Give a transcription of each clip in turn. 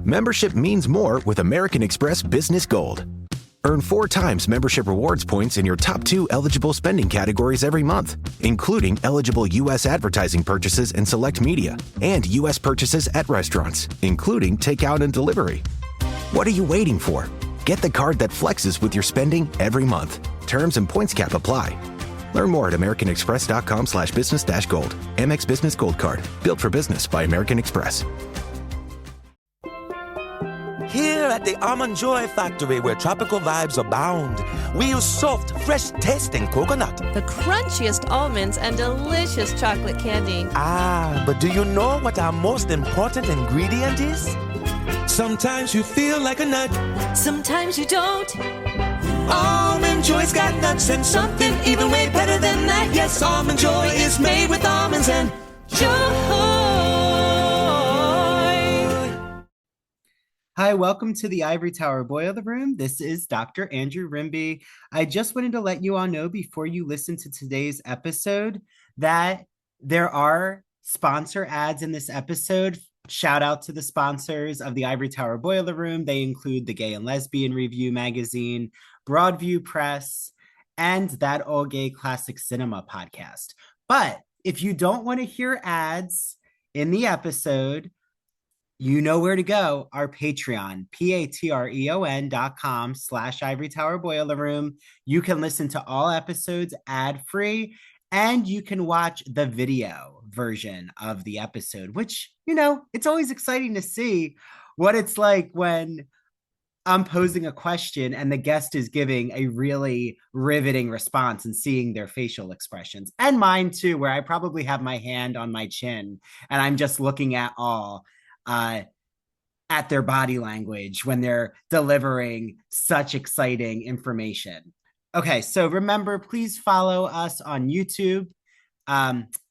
Membership means more with American Express Business Gold. Earn 4 times membership rewards points in your top 2 eligible spending categories every month, including eligible U.S. advertising purchases and select media, and U.S. purchases at restaurants, including takeout and delivery. What are you waiting for? Get the card that flexes with your spending every month. Terms and points cap apply. Learn more at americanexpress.com/business-gold. Amex Business Gold Card. Built for business by American Express. Here at the Almond Joy Factory, where tropical vibes abound, we use soft, fresh-tasting coconut. The crunchiest almonds and delicious chocolate candy. Ah, but do you know what our most important ingredient is? Sometimes you feel like a nut. Sometimes you don't. Almond Joy's got nuts and something even way better than that. Yes, Almond Joy is made with almonds and joy. Hi, welcome to the Ivory Tower Boiler Room. This is Dr. Andrew Rimby. I just wanted to let you all know before you listen to today's episode that there are sponsor ads in this episode. Shout out to the sponsors of the Ivory Tower Boiler Room. They include the Gay and Lesbian Review magazine, Broadview Press, and That Old Gay Classic Cinema podcast. But if you don't want to hear ads in the episode, you know where to go. Our Patreon, patreon.com/Ivory Tower Boiler Room. You can listen to all episodes ad-free, and you can watch the video version of the episode, which, you know, it's always exciting to see what it's like when I'm posing a question and the guest is giving a really riveting response and seeing their facial expressions. And mine too, where I probably have my hand on my chin and I'm just looking at their body language when they're delivering such exciting information. Okay, so remember, please follow us on YouTube.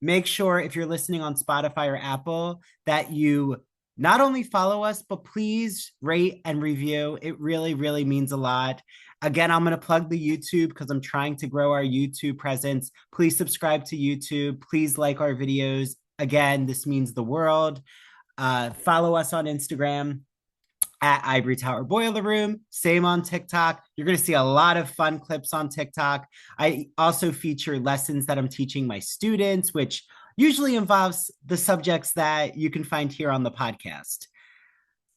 Make sure if you're listening on Spotify or Apple that you not only follow us, but please rate and review. It really, really means a lot. Again, I'm going to plug the YouTube because I'm trying to grow our YouTube presence. Please subscribe to YouTube. Please like our videos. Again, this means the world. Follow us on Instagram at Ivory Tower Boiler Room. Same on TikTok. You're going to see a lot of fun clips on TikTok. I also feature lessons that I'm teaching my students, which usually involves the subjects that you can find here on the podcast.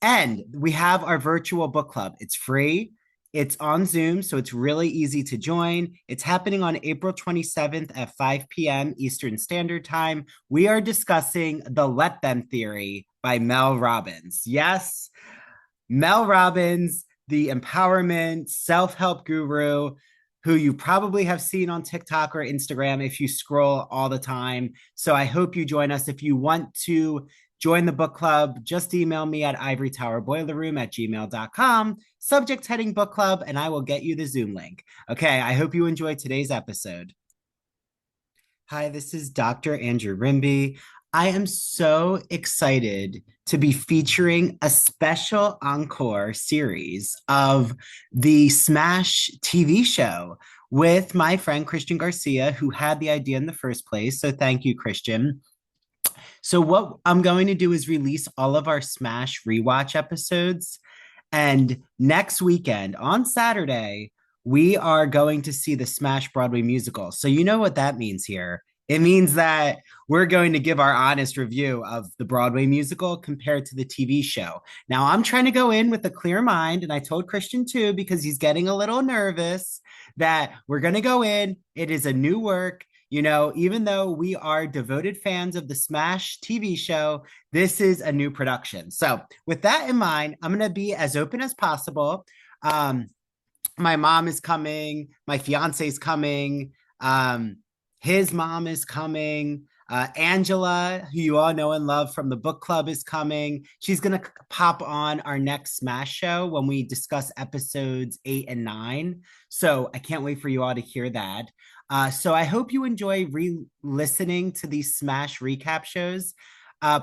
And we have our virtual book club. It's free. It's on Zoom, so it's really easy to join. It's happening on April 27th at 5 p.m. Eastern Standard Time. We are discussing The Let Them Theory by Mel Robbins. Yes, Mel Robbins, the empowerment self-help guru who you probably have seen on TikTok or Instagram if you scroll all the time. So I hope you join us. If you want to join the book club, just email me at ivorytowerboilerroom@gmail.com, subject heading book club, and I will get you the Zoom link. Okay, I hope you enjoyed today's episode. Hi, this is Dr. Andrew Rimby. I am so excited to be featuring a special encore series of the SMASH TV show with my friend Christian Garcia, who had the idea in the first place. So thank you, Christian. So what I'm going to do is release all of our SMASH rewatch episodes. And next weekend, on Saturday, we are going to see the SMASH Broadway musical. So you know what that means here. It means that we're going to give our honest review of the Broadway musical compared to the TV show. Now, I'm trying to go in with a clear mind, and I told Christian too, because he's getting a little nervous, that we're going to go in. It is a new work. You know, even though we are devoted fans of the SMASH TV show, this is a new production. So with that in mind, I'm going to be as open as possible. My mom is coming. My fiance is coming. His mom is coming. Angela, who you all know and love from the book club, is coming. She's going to pop on our next SMASH show when we discuss episodes 8 and 9. So I can't wait for you all to hear that. So I hope you enjoy re-listening to these SMASH recap shows.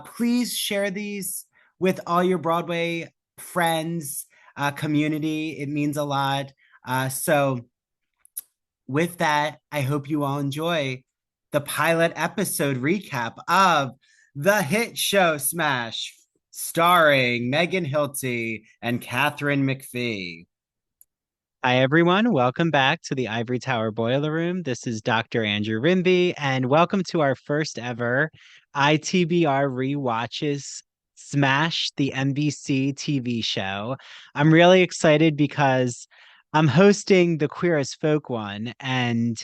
Please share these with all your Broadway friends, community. It means a lot. So with that, I hope you all enjoy the pilot episode recap of the hit show SMASH. starring Megan Hilty and Catherine McPhee. Hi, everyone. Welcome back to the Ivory Tower Boiler Room. This is Dr. Andrew Rimby, and welcome to our first ever ITBR Rewatches Smash, the NBC TV show. I'm really excited because I'm hosting the Queer as Folk one, and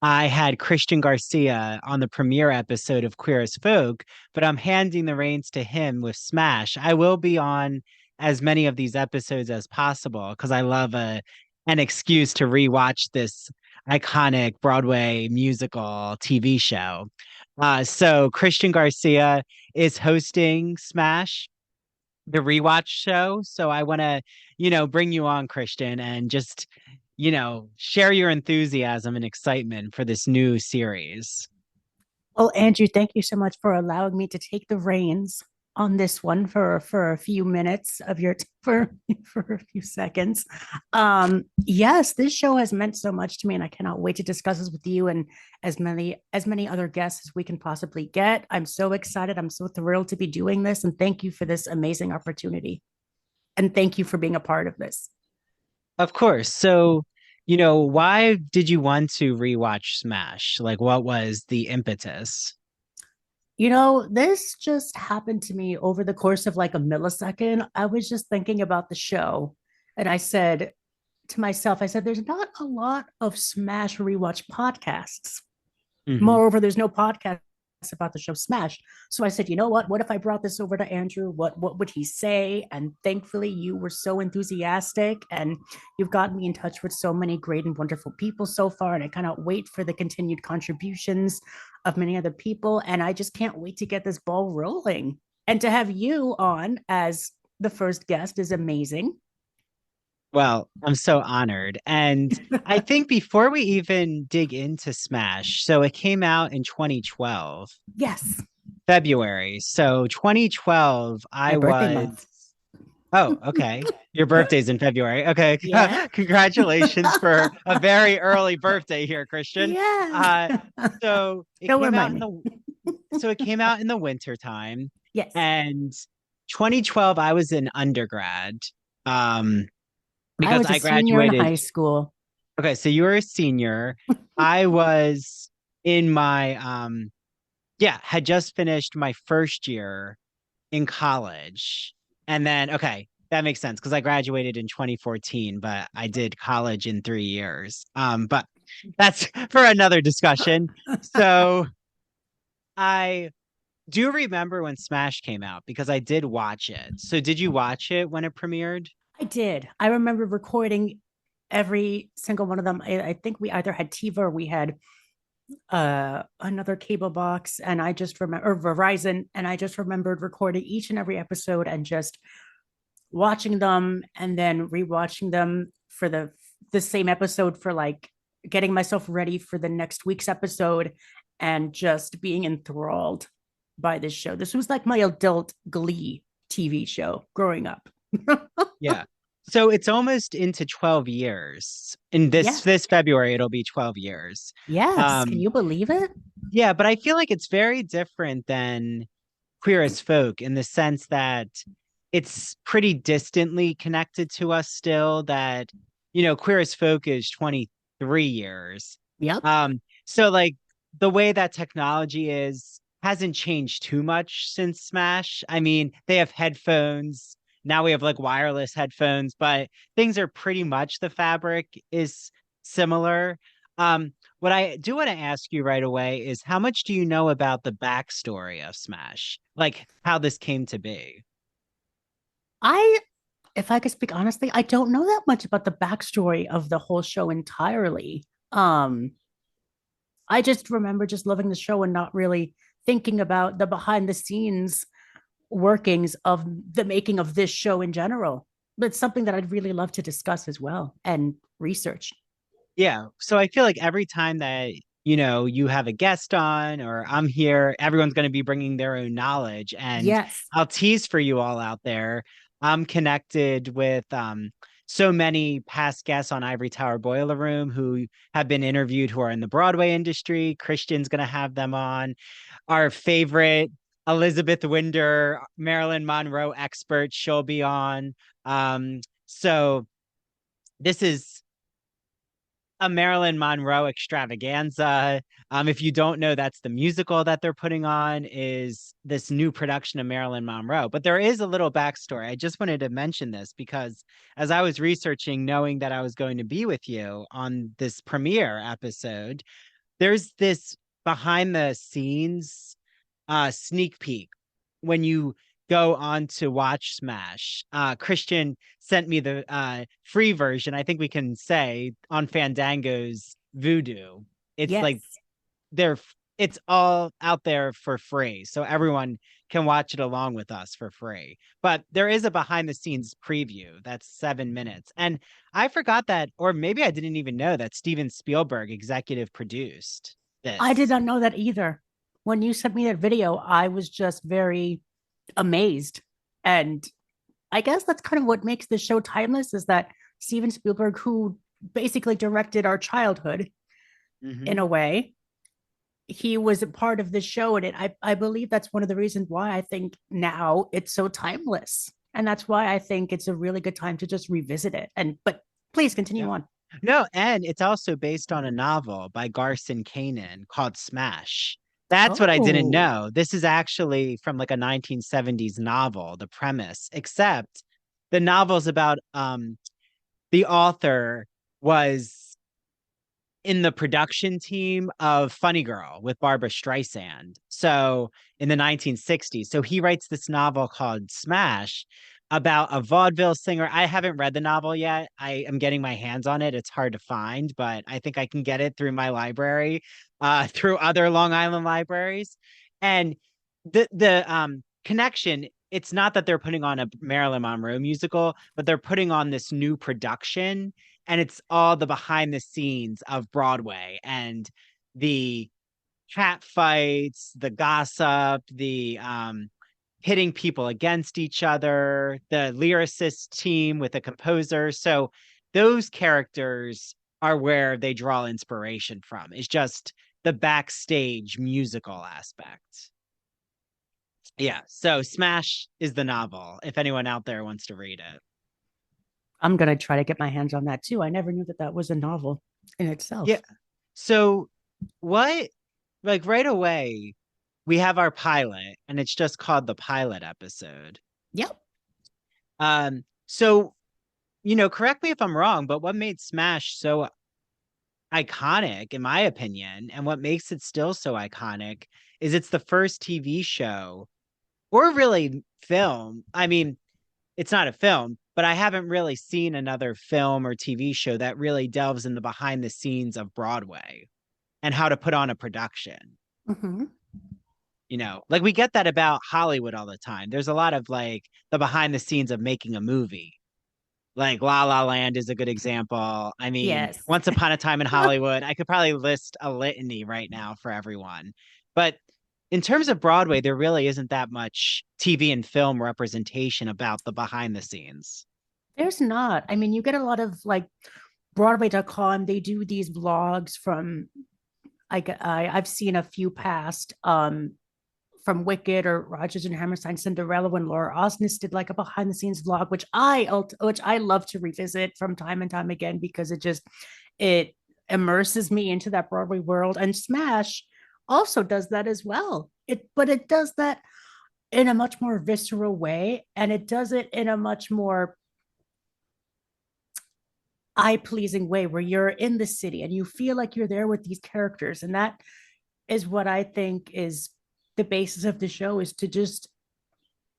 I had Christian Garcia on the premiere episode of Queer as Folk, but I'm handing the reins to him with Smash. I will be on as many of these episodes as possible because I love an excuse to rewatch this iconic Broadway musical TV show. So Christian Garcia is hosting Smash, the rewatch show. So I want to, bring you on, Christian, and just share your enthusiasm and excitement for this new series. Well, Andrew, thank you so much for allowing me to take the reins on this one for a few minutes of your for a few seconds. Yes, this show has meant so much to me, and I cannot wait to discuss this with you and as many other guests as we can possibly get. I'm so excited. I'm so thrilled to be doing this, and thank you for this amazing opportunity. And thank you for being a part of this. Of course. So, why did you want to rewatch Smash? Like, what was the impetus? This just happened to me over the course of like a millisecond. I was just thinking about the show, and I said to myself, there's not a lot of Smash rewatch podcasts. Mhm. Moreover, there's no podcast about the show Smash. So I said, you know what? What if I brought this over to Andrew? What would he say? And thankfully, you were so enthusiastic, and you've gotten me in touch with so many great and wonderful people so far. And I cannot wait for the continued contributions of many other people. And I just can't wait to get this ball rolling. And to have you on as the first guest is amazing. Well, I'm so honored. And I think before we even dig into Smash, so it came out in 2012, Yes. February. So 2012, My I birthday was. month. Oh, okay. Your birthday's in February. Okay. Yeah. Congratulations for a very early birthday here, Christian. Yeah. So it Don't came out remind in so it came out in the winter time. Yes. And 2012, I was in undergrad. I Because was a I senior in high graduated. school. Okay, so you were a senior. I was in my had just finished my first year in college. And then that makes sense because I graduated in 2014, but I did college in 3 years. But that's for another discussion. So I do remember when Smash came out because I did watch it. So did you watch it when it premiered? I did. I remember recording every single one of them. I think we either had TiVo or we had another cable box, and I just remember, or Verizon, and I just remembered recording each and every episode and just watching them and then rewatching them for the same episode for like getting myself ready for the next week's episode and just being enthralled by this show. This was like my adult Glee TV show growing up. Yeah. So it's almost into 12 years. In this February, it'll be 12 years. Yes. Can you believe it? Yeah, but I feel like it's very different than Queer as Folk in the sense that it's pretty distantly connected to us still, that, Queer as Folk is 23 years. Yep. So like the way that technology hasn't changed too much since Smash. I mean, they have headphones. Now we have like wireless headphones, but things are pretty much, the fabric is similar. What I do want to ask you right away is, how much do you know about the backstory of Smash? Like how this came to be? If I could speak honestly, I don't know that much about the backstory of the whole show entirely. I just remember just loving the show and not really thinking about the behind the scenes workings of the making of this show in general. But it's something that I'd really love to discuss as well and research. Yeah. So I feel like every time that, you have a guest on or I'm here, everyone's going to be bringing their own knowledge. And Yes. I'll tease for you all out there. I'm connected with so many past guests on Ivory Tower Boiler Room who have been interviewed, who are in the Broadway industry. Christian's going to have them on. Our favorite Elizabeth Winder, Marilyn Monroe expert. She'll be on. So this is a Marilyn Monroe extravaganza. If you don't know, that's the musical that they're putting on, is this new production of Marilyn Monroe. But there is a little backstory. I just wanted to mention this because as I was researching, knowing that I was going to be with you on this premiere episode, there's this behind the scenes sneak peek when you go on to watch Smash. Christian sent me the free version. I think we can say on Fandango's Vudu. It's like it's all out there for free, so everyone can watch it along with us for free. But there is a behind the scenes preview that's 7 minutes, and I forgot that, or maybe I didn't even know that Steven Spielberg executive produced this. I did not know that either. When you sent me that video, I was just very amazed. And I guess that's kind of what makes the show timeless, is that Steven Spielberg, who basically directed our childhood in a way, he was a part of the show. And I believe that's one of the reasons why I think now it's so timeless. And that's why I think it's a really good time to just revisit it. But please continue on. No, and it's also based on a novel by Garcia called Smash. That's what I didn't know. This is actually from like a 1970s novel, the premise, except the novel's about the author was in the production team of Funny Girl with Barbra Streisand. So in the 1960s. So he writes this novel called Smash about a vaudeville singer. I haven't read the novel yet. I am getting my hands on it. It's hard to find, but I think I can get it through my library, through other Long Island libraries. And the connection, it's not that they're putting on a Marilyn Monroe musical, but they're putting on this new production, and it's all the behind the scenes of Broadway and the cat fights, the gossip, the hitting people against each other, the lyricist team with a composer. So those characters are where they draw inspiration from. It's just the backstage musical aspect. Yeah. So Smash is the novel, if anyone out there wants to read it. I'm going to try to get my hands on that too. I never knew that was a novel in itself. Yeah. So what, like right away, we have our pilot, and it's just called the pilot episode. Yep. So, correct me if I'm wrong, but what made Smash so iconic, in my opinion, and what makes it still so iconic is it's the first TV show, or really film. I mean, it's not a film, but I haven't really seen another film or TV show that really delves in the behind the scenes of Broadway and how to put on a production. Mm-hmm. Like we get that about Hollywood all the time. There's a lot of like the behind the scenes of making a movie. Like La La Land is a good example. I mean, yes. Once Upon a Time in Hollywood, I could probably list a litany right now for everyone. But in terms of Broadway, there really isn't that much TV and film representation about the behind the scenes. There's not. I mean, you get a lot of like Broadway.com. They do these vlogs from, I've seen a few past, from Wicked or Rodgers and Hammerstein, Cinderella, when Laura Osnes did like a behind the scenes vlog, which I love to revisit from time and time again, because it immerses me into that Broadway world. And Smash also does that as well. But it does that in a much more visceral way, and it does it in a much more eye-pleasing way, where you're in the city and you feel like you're there with these characters. And that is what I think is the basis of the show, is to just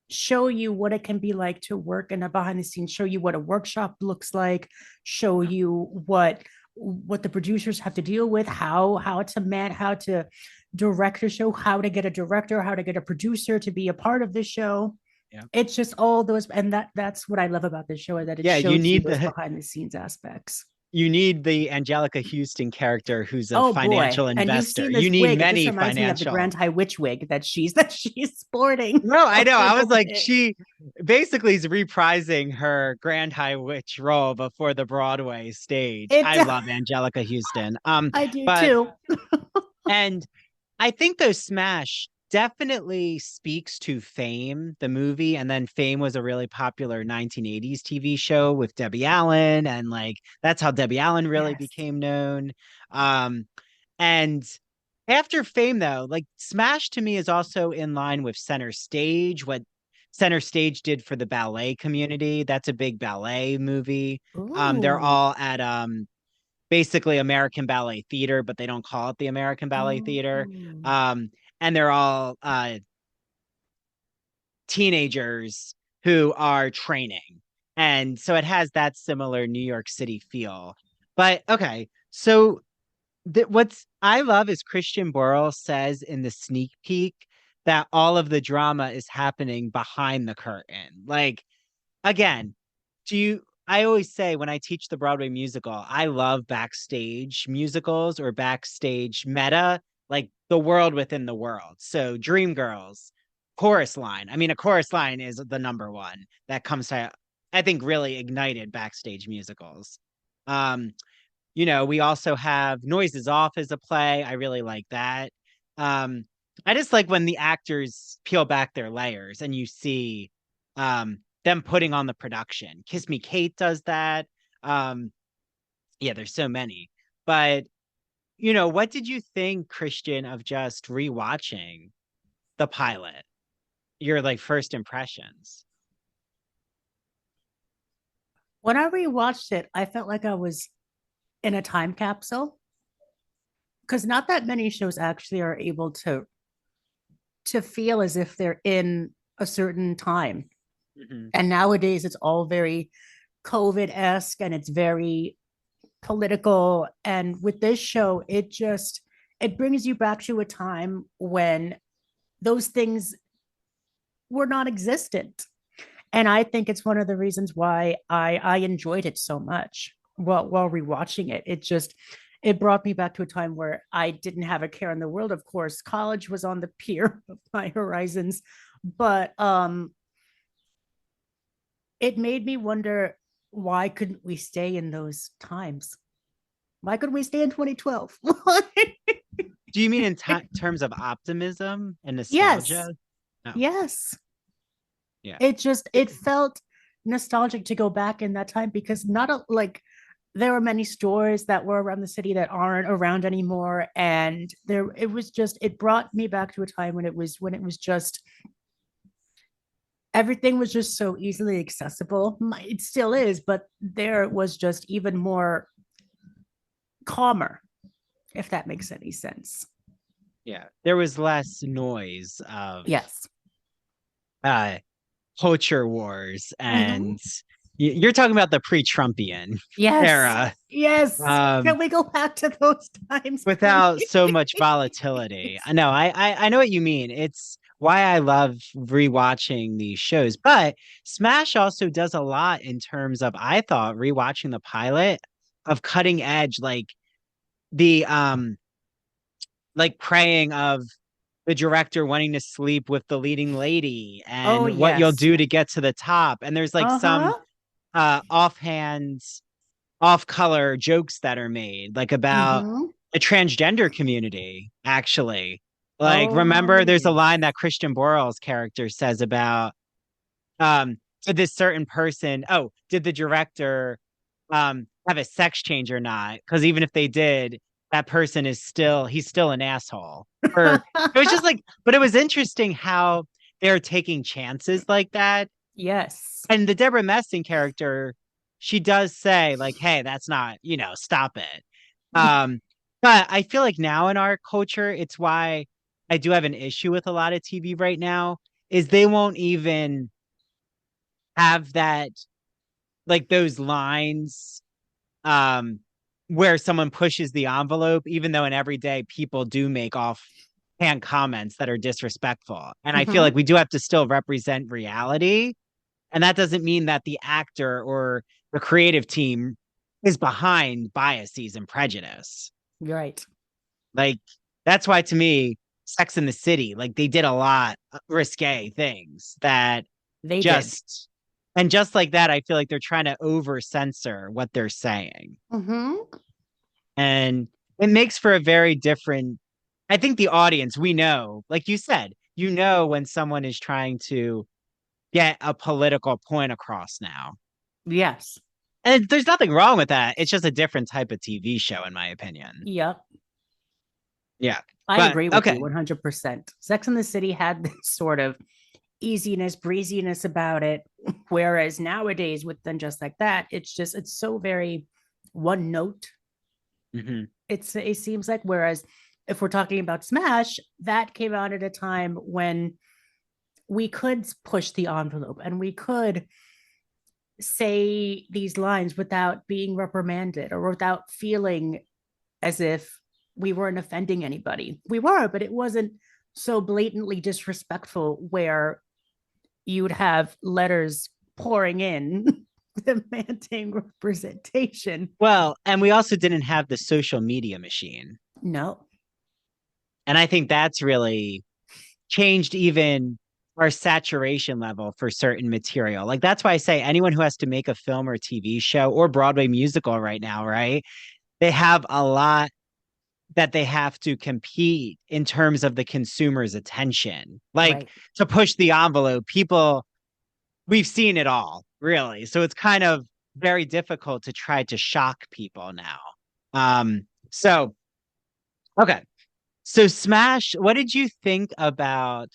show you what it can be like to work in a behind the scenes, show you what a workshop looks like, show you what the producers have to deal with, how to direct a show, how to get a director, how to get a producer to be a part of the show. Yeah. It's just all those, and that's what I love about this show, is that it shows you need those behind the scenes aspects. You need the Angelica Houston character who's a financial investor. You need wig. many financial. Me of the Grand High Witch wig that she's sporting. No, I know. I was like, she basically is reprising her Grand High Witch role before the Broadway stage. I love Angelica Houston. I do too. And I think though Smash definitely speaks to Fame, the movie. And then Fame was a really popular 1980s TV show with Debbie Allen. And like, that's how Debbie Allen really Yes. became known. And after Fame, though, like Smash to me is also in line with Center Stage, what Center Stage did for the ballet community. That's a big ballet movie. They're Ooh. all at basically American Ballet Theater, but they don't call it the American Ballet Theater. Oh. And they're all teenagers who are training. And so it has that similar New York City feel. But okay, so what's I love is Christian Borle says in the sneak peek that all of the drama is happening behind the curtain. Like, again, I always say when I teach the Broadway musical, I love backstage musicals or backstage meta, like the world within the world. So Dreamgirls, chorus line. I mean, a chorus line is the number one that comes to, I think, really ignited backstage musicals. We also have Noises Off as a play. I really like that. I just like when the actors peel back their layers and you see them putting on the production. Kiss Me Kate does that. There's so many. But, what did you think, Christian, of just rewatching the pilot? Your like first impressions? When I rewatched it, I felt like I was in a time capsule because not that many shows actually are able to feel as if they're in a certain time. Mm-hmm. And nowadays it's all very COVID-esque and it's very political. And with this show, it brings you back to a time when those things were non-existent. And I think it's one of the reasons why I enjoyed it so much while rewatching it. It brought me back to a time where I didn't have a care in the world. Of course, college was on the pier of my horizons, but it made me wonder, why couldn't we stay in those times? Why couldn't we stay in 2012? Do you mean in terms of optimism and Yes. nostalgia? No. Yes. Yeah. It felt nostalgic to go back in that time because there were many stores that were around the city that aren't around anymore. And it brought me back to a time when it was just, everything was just so easily accessible. It still is, but there was just even more calmer, if that makes any sense. Yeah. There was less noise of Yes. culture wars and you're talking about the pre-Trumpian era. Yes. Can we go back to those times without so much volatility? I know. I know what you mean. It's why I love rewatching these shows. But Smash also does a lot in terms of, I thought, rewatching the pilot of cutting edge, like the praying of the director wanting to sleep with the leading lady and what you'll do to get to the top. And there's like some offhand, off-color jokes that are made, like about the transgender community, actually. Like, remember, there's a line that Christian Borle's character says about did this certain person, did the director have a sex change or not? Because even if they did, that person he's still an asshole. Or it was just like, but it was interesting how they're taking chances like that. Yes. And the Deborah Messing character, she does say like, hey, that's not, stop it. But I feel like now in our culture, it's why I do have an issue with a lot of TV right now, is they won't even have that, like those lines where someone pushes the envelope, even though in everyday people do make offhand comments that are disrespectful. And I feel like we do have to still represent reality. And that doesn't mean that the actor or the creative team is behind biases and prejudice. Right. Like, that's why to me, Sex and the City, like they did a lot of risque things that they did. And just like that, I feel like they're trying to over censor what they're saying. And it makes for a very different, I think the audience, we know, like you said, you know when someone is trying to get a political point across now. Yes. And there's nothing wrong with that. It's just a different type of TV show, in my opinion. Yep. Yeah. I But, agree with okay. you 100%. Sex and the City had this sort of easiness, breeziness about it. Whereas nowadays with Then Just Like That, it's so very one note. Mhm. It seems like, whereas if we're talking about Smash, that came out at a time when we could push the envelope and we could say these lines without being reprimanded or without feeling as if we weren't offending anybody. We were, but it wasn't so blatantly disrespectful where you'd have letters pouring in demanding representation. Well, and we also didn't have the social media machine. No. And I think that's really changed even our saturation level for certain material. Like, that's why I say anyone who has to make a film or TV show or Broadway musical right now, right? They have a lot that they have to compete in terms of the consumer's attention. Like, Right. to push the envelope, we've seen it all, really. So it's kind of very difficult to try to shock people now. So, okay. So Smash, what did you think about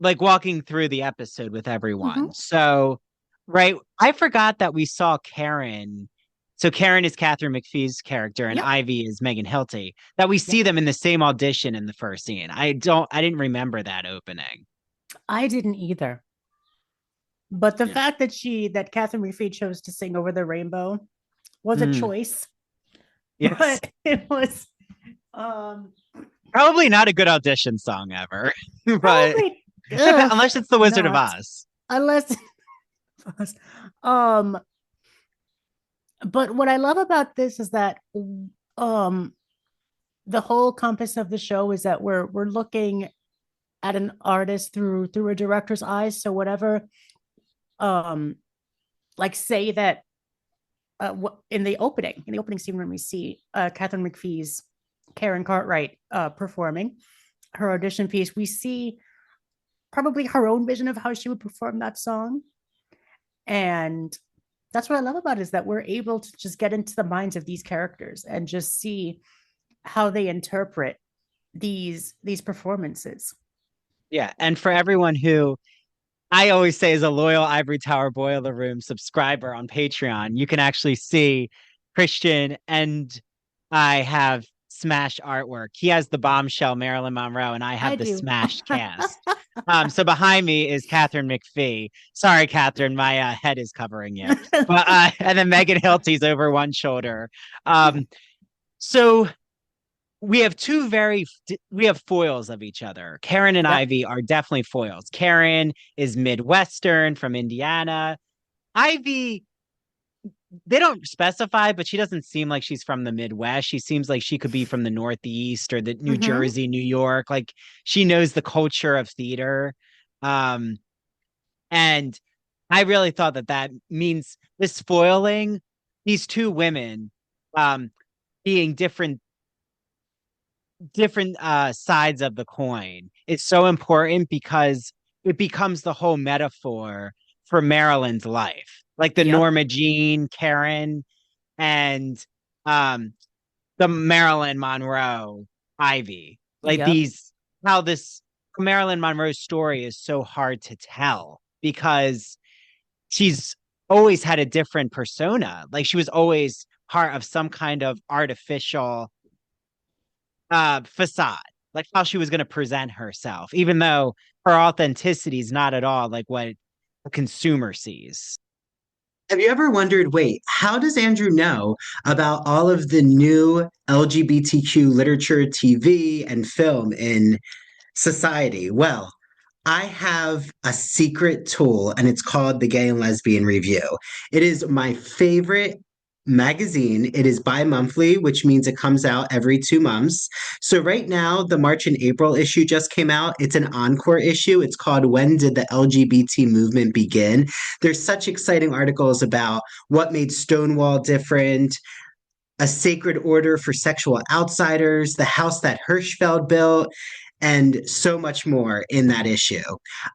like walking through the episode with everyone? Mhm. So, right, I forgot that we saw Karen. So Karen is Catherine McPhee's character and Yep. Ivy is Megan Hilty. That we see them in the same audition in the first scene. I didn't remember that opening. I didn't either. But the Yeah. fact that Catherine McPhee chose to sing Over the Rainbow was a Mm. choice. Yes. But it was Probably not a good audition song ever. But probably, unless it's The Wizard of not. Oz. Unless but what I love about this is that the whole compass of the show is that we're looking at an artist through a director's eyes. So whatever like say that in the opening scene when we see Catherine McPhee's Karen Cartwright performing her audition piece, we see probably her own vision of how she would perform that song. And that's what I love about it, is that we're able to just get into the minds of these characters and just see how they interpret these performances. Yeah. And for everyone who I always say is a loyal Ivory Tower Boiler Room subscriber on Patreon, you can actually see Christian and I have Smash artwork. He has the bombshell Marilyn Monroe, and I have the Smash cast. So behind me is Catherine McPhee. Sorry, Catherine, my head is covering you. But and then Megan Hilty's over one shoulder. So we have we have foils of each other. Karen and Ivy are definitely foils. Karen is Midwestern from Indiana. Ivy, they don't specify, but she doesn't seem like she's from the Midwest. She seems like she could be from the Northeast or the New Jersey, New York. Like, she knows the culture of theater. And I really thought that means this foiling, these two women being different sides of the coin, is so important because it becomes the whole metaphor for Marilyn's life. Like the Norma Jean, Karen, and the Marilyn Monroe, Ivy. Like how this Marilyn Monroe story is so hard to tell because she's always had a different persona. Like, she was always part of some kind of artificial facade, like how she was going to present herself, even though her authenticity is not at all like what a consumer sees. Have you ever wondered, wait, how does Andrew know about all of the new LGBTQ literature, TV, and film in society? Well, I have a secret tool, and it's called the Gay and Lesbian Review. It is my favorite magazine. It is bi-monthly, which means it comes out every 2 months. So right now, the March and April issue just came out. It's an encore issue. It's called When Did the LGBT Movement Begin? There's such exciting articles about what made Stonewall different, a sacred order for sexual outsiders, the house that Hirschfeld built, and so much more in that issue.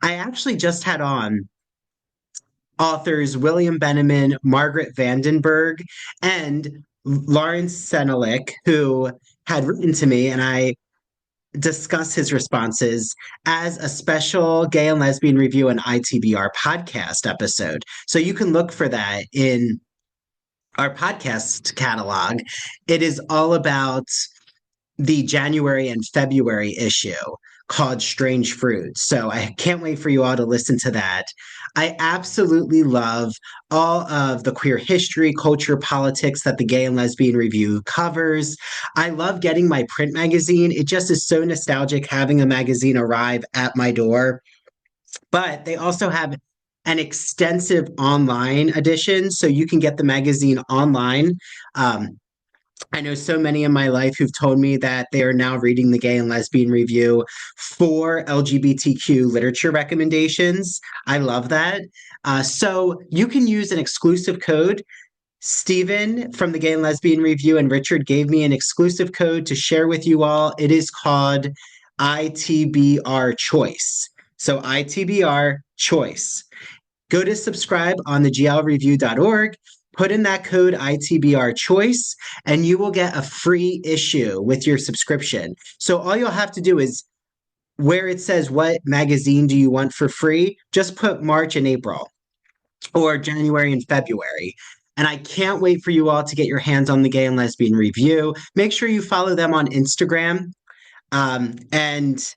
I actually just had on authors William Benjamin, Margaret Vandenberg, and Lawrence Senelik, who had written to me, and I discuss his responses as a special gay and lesbian review and ITBR podcast episode. So you can look for that in our podcast catalog. It is all about the January and February issue called Strange Fruits. So I can't wait for you all to listen to that. I absolutely love all of the queer history, culture, politics that the Gay and Lesbian Review covers. I love getting my print magazine. It just is so nostalgic having a magazine arrive at my door. But they also have an extensive online edition, so you can get the magazine online. I know so many in my life who've told me that they are now reading the Gay and Lesbian Review for LGBTQ literature recommendations. I love that. So you can use an exclusive code. Stephen from the Gay and Lesbian Review and Richard gave me an exclusive code to share with you all. It is called ITBR Choice. So ITBR Choice. Go to subscribe on the glreview.org. Put in that code ITBR Choice, and you will get a free issue with your subscription. So all you'll have to do is where it says what magazine do you want for free, just put March and April or January and February. And I can't wait for you all to get your hands on the Gay and Lesbian Review. Make sure you follow them on Instagram. And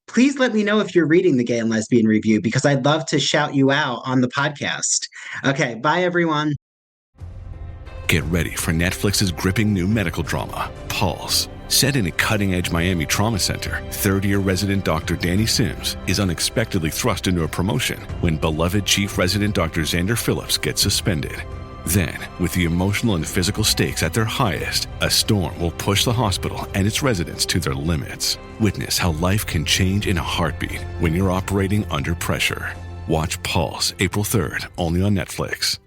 please let me know if you're reading the Gay and Lesbian Review, because I'd love to shout you out on the podcast. Okay, bye everyone. Get ready for Netflix's gripping new medical drama, Pulse. Set in a cutting-edge Miami trauma center, third-year resident Dr. Danny Sims is unexpectedly thrust into a promotion when beloved chief resident Dr. Xander Phillips gets suspended. Then, with the emotional and physical stakes at their highest, a storm will push the hospital and its residents to their limits. Witness how life can change in a heartbeat when you're operating under pressure. Watch Pulse April 3rd, only on Netflix.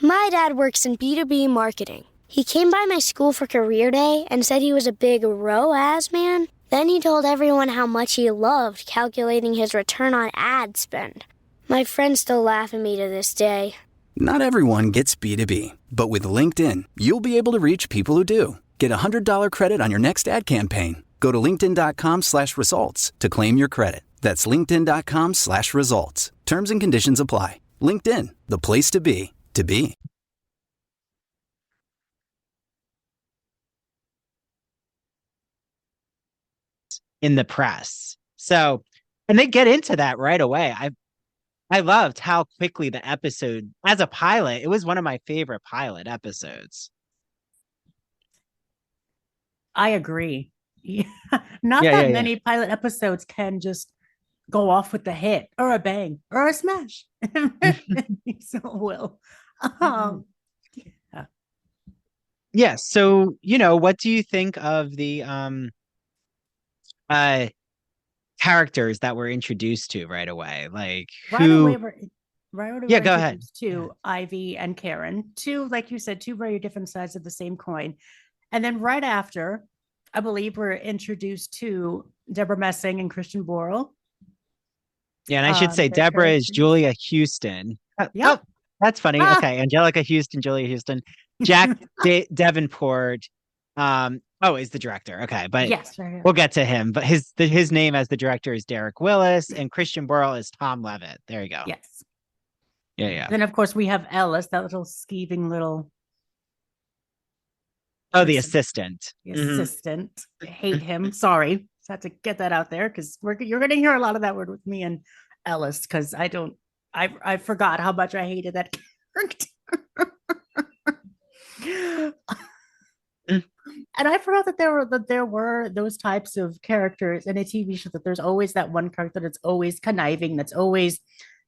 My dad works in B2B marketing. He came by my school for career day and said he was a big ROAS man. Then he told everyone how much he loved calculating his return on ad spend. My friends still laugh at me to this day. Not everyone gets B2B, but with LinkedIn, you'll be able to reach people who do. Get a $100 credit on your next ad campaign. Go to linkedin.com/results to claim your credit. That's linkedin.com/results. Terms and conditions apply. LinkedIn, the place to be, to be. In the press. So, and they get into that right away. I loved how quickly the episode, as a pilot, it was one of my favorite pilot episodes. I agree. Not that many pilot episodes can just go off with a hit or a bang or a smash. So it will. Yeah. So, what do you think of the characters that were introduced to right away? Like Go ahead. To Ivy and Karen, two, like you said, two very different sides of the same coin. And then right after, I believe we're introduced to Deborah Messing and Christian Borle. Yeah, and I should say Deborah is Julia Houston. Yeah. Oh, that's funny. Okay, Angelica Houston, Julia Houston, Jack Davenport. Is the director. Okay, but yes, we'll get to him. But his name as the director is Derek Willis, and Christian Borle is Tom Levitt. There you go. Yes. Yeah. Then of course we have Ellis, that little skeeving little. Oh, the assistant. The assistant. I hate him. Sorry, just had to get that out there because you're going to hear a lot of that word with me and Ellis because I forgot how much I hated that character. And I forgot that there were those types of characters in a TV show, that there's always that one character that's always conniving, that's always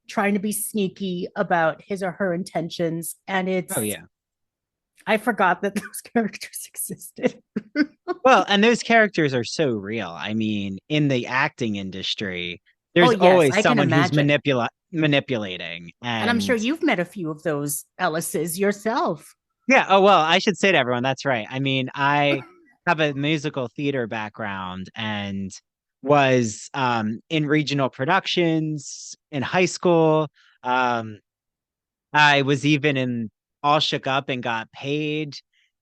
trying to be sneaky about his or her intentions. And it's, I forgot that those characters existed. Well, and those characters are so real. I mean, in the acting industry, there's always someone who's manipulating. And I'm sure you've met a few of those Ellises yourself. Yeah. Oh, well, I should say to everyone, that's right. I mean, I have a musical theater background, and was in regional productions in high school. I was even in All Shook Up and got paid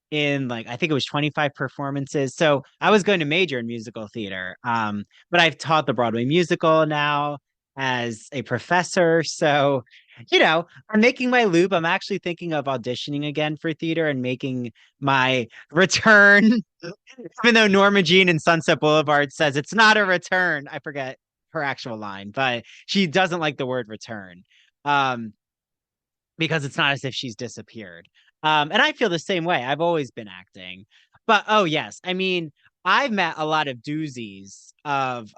in like I think it was 25 performances. So I was going to major in musical theater. But I've taught the Broadway musical now as a professor. So, I'm making my loop. I'm actually thinking of auditioning again for theater and making my return. Even though Norma Jean in Sunset Boulevard says it's not a return. I forget her actual line, but she doesn't like the word return. Because it's not as if she's disappeared. And I feel the same way. I've always been acting. But oh yes, I mean, I've met a lot of doozies of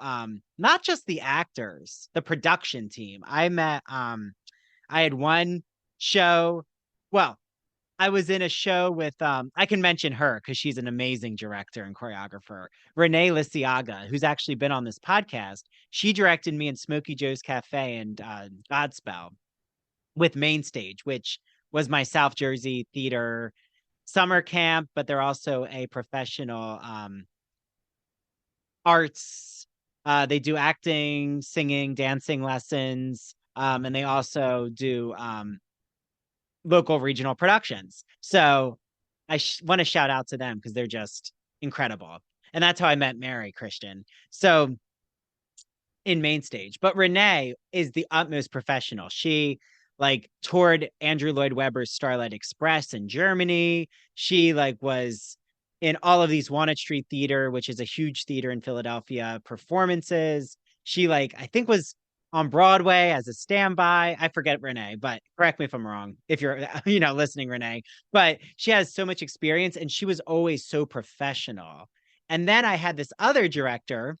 not just the actors, the production team. I had one show, well, I was in a show with I can mention her because she's an amazing director and choreographer, Renee Lisiaga, who's actually been on this podcast. She directed me in Smokey Joe's Cafe and Godspell with Main Stage, which was my South Jersey theater summer camp, but they're also a professional arts. They do acting, singing, dancing lessons, and they also do local regional productions. So I want to shout out to them because they're just incredible. And that's how I met Mary Christian. So in Main Stage, but Renee is the utmost professional. She like toured Andrew Lloyd Webber's Starlight Express in Germany. She like was in all of these Walnut Street Theater, which is a huge theater in Philadelphia, performances. She like, I think was on Broadway as a standby. I forget Renee, but correct me if I'm wrong, if you're, listening, Renee, but she has so much experience and she was always so professional. And then I had this other director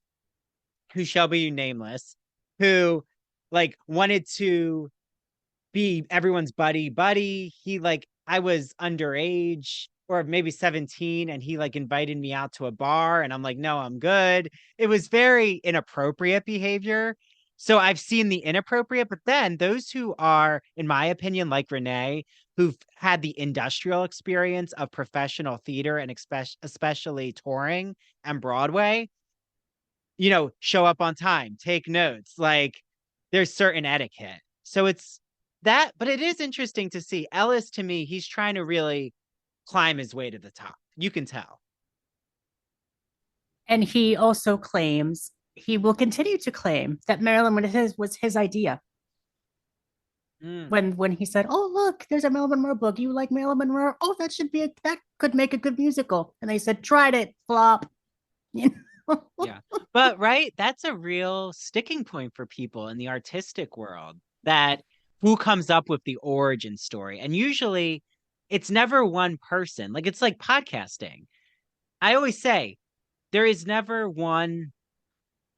who shall be nameless, who like wanted to be everyone's buddy. He like, I was underage or maybe 17 and he like invited me out to a bar and I'm like, no, I'm good. It was very inappropriate behavior. So I've seen the inappropriate, but then those who are, in my opinion, like Renee, who've had the industrial experience of professional theater and especially touring and Broadway, show up on time, take notes, like there's certain etiquette. So it's that, but it is interesting to see Ellis. To me, he's trying to really climb his way to the top. You can tell. And he also claims, he will continue to claim that Marilyn was his idea. When he said, "Oh, look, there's a Marilyn Monroe book. You like Marilyn Monroe? Oh, that could make a good musical." And they said, "Tried it, flop." Yeah, but right, that's a real sticking point for people in the artistic world, that who comes up with the origin story. And usually it's never one person. Like it's like podcasting. I always say there is never one.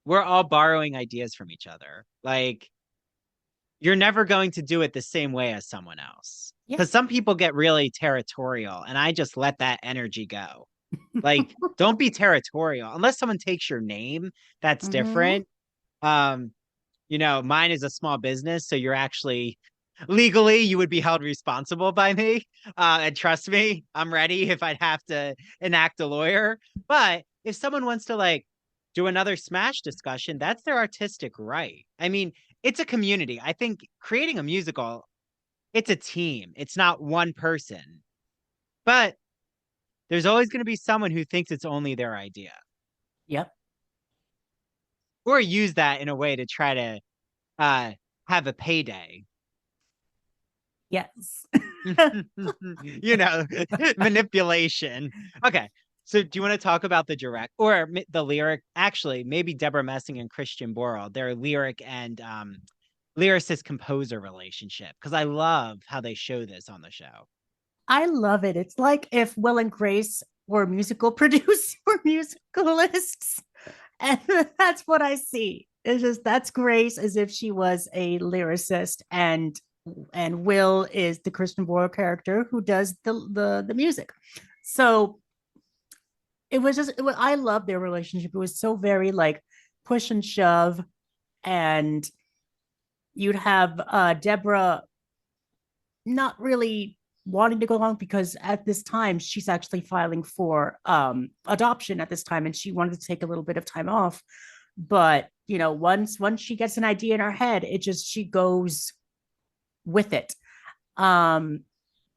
We're all borrowing ideas from each other. Like you're never going to do it the same way as someone else. Because some people get really territorial and I just let that energy go. Like, don't be territorial unless someone takes your name. That's different. Mine is a small business. So you're actually legally, you would be held responsible by me. And trust me, I'm ready if I'd have to enact a lawyer. But if someone wants to like do another SMASH discussion, that's their artistic right. I mean, it's a community. I think creating a musical, it's a team. It's not one person. But there's always going to be someone who thinks it's only their idea. Yep. Or use that in a way to try to have a payday. Yes. Manipulation. Okay. So do you want to talk about the direct or the lyric? Actually, maybe Deborah Messing and Christian Borle, their lyric and lyricist composer relationship, because I love how they show this on the show. I love it. It's like if Will and Grace were musical producers or musicalists. And that's what I see. It's just that's Grace as if she was a lyricist, and Will is the Christian Borle character who does the music. So I love their relationship. It was so very like push and shove, and you'd have Deborah not really wanting to go along because at this time she's actually filing for adoption at this time, and she wanted to take a little bit of time off. But once she gets an idea in her head, she goes with it.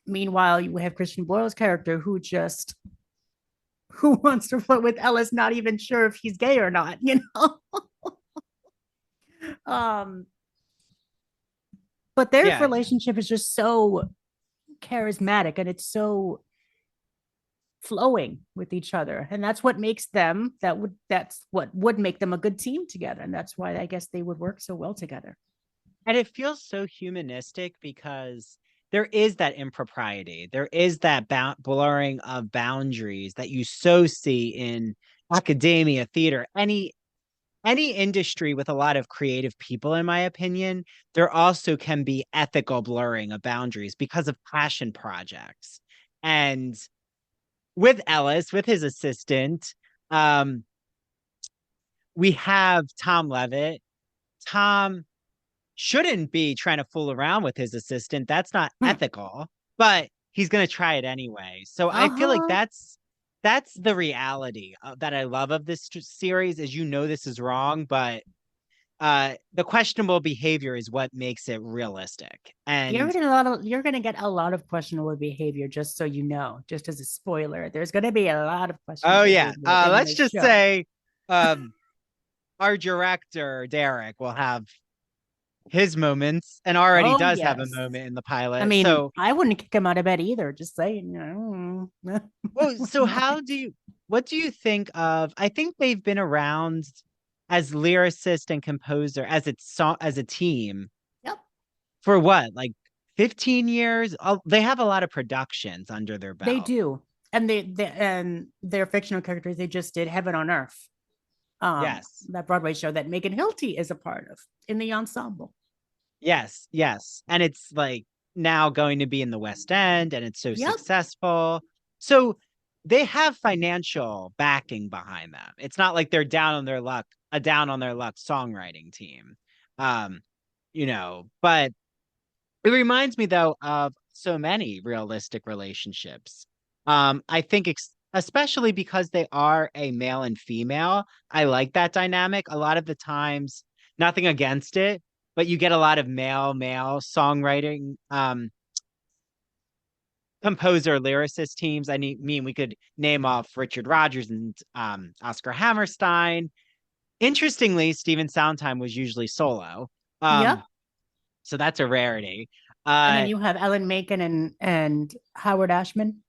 Meanwhile, you have Christian Boyle's character who wants to flirt with Ellis, not even sure if he's gay or not, but their relationship is just so charismatic, and it's so flowing with each other, and that's what makes them that's what would make them a good team together, and that's why I guess they would work so well together. And it feels so humanistic because there is that impropriety, there is that blurring of boundaries that you so see in academia, theater, any industry with a lot of creative people. In my opinion, there also can be ethical blurring of boundaries because of passion projects. And with Ellis, with his assistant, we have Tom Levitt. Tom shouldn't be trying to fool around with his assistant. That's not ethical, but he's going to try it anyway. So I feel like that's the reality that I love of this series is, this is wrong, but the questionable behavior is what makes it realistic. And you're going to get a lot of questionable behavior, just so you know, just as a spoiler. There's going to be a lot of questionable behavior. Let's just say our director, Derek, will have his moments, and already does have a moment in the pilot. I mean, I wouldn't kick him out of bed either, just saying. So what do you think of, I think they've been around as lyricist and composer as a team. Yep. For what, like 15 years? They have a lot of productions under their belt. They do. And their fictional characters, they just did Heaven on Earth. Yes. That Broadway show that Megan Hilty is a part of in the ensemble. Yes. And it's like now going to be in the West End, and it's so successful. So they have financial backing behind them. It's not like they're down on their luck songwriting team. But it reminds me though of so many realistic relationships. I think especially because they are a male and female, I like that dynamic. A lot of the times, nothing against it, but you get a lot of male songwriting, composer lyricist teams. I mean, we could name off Richard Rodgers and Oscar Hammerstein. Interestingly, Stephen Sondheim was usually solo. So that's a rarity. And then you have Ellen Menken and Howard Ashman.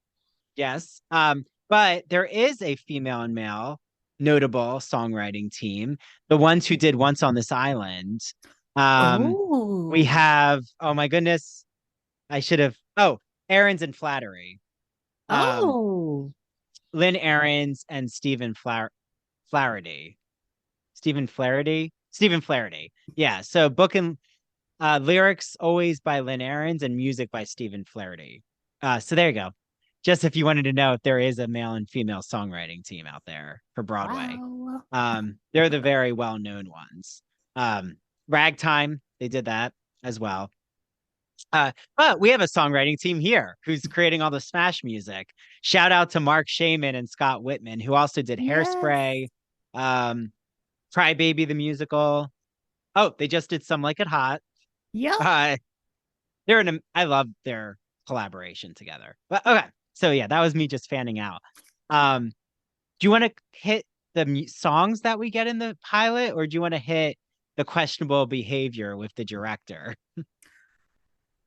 Yes. But there is a female and male notable songwriting team. The ones who did Once on This Island. We have, oh my goodness, Ahrens and Flattery. Lynn Ahrens and Stephen Flaherty. Stephen Flaherty. Yeah. So book and lyrics always by Lynn Ahrens and music by Stephen Flaherty. So there you go. Just if you wanted to know if there is a male and female songwriting team out there for Broadway. Wow. They're the very well-known ones. Ragtime, they did that as well. But we have a songwriting team here who's creating all the SMASH music. Shout out to Mark Shaman and Scott Whitman, who also did Hairspray, Cry Baby the musical. Oh, they just did Some Like It Hot. Yeah. I love their collaboration together. But okay. So yeah, that was me just fanning out. Do you want to hit the songs that we get in the pilot, or do you want to hit the questionable behavior with the director?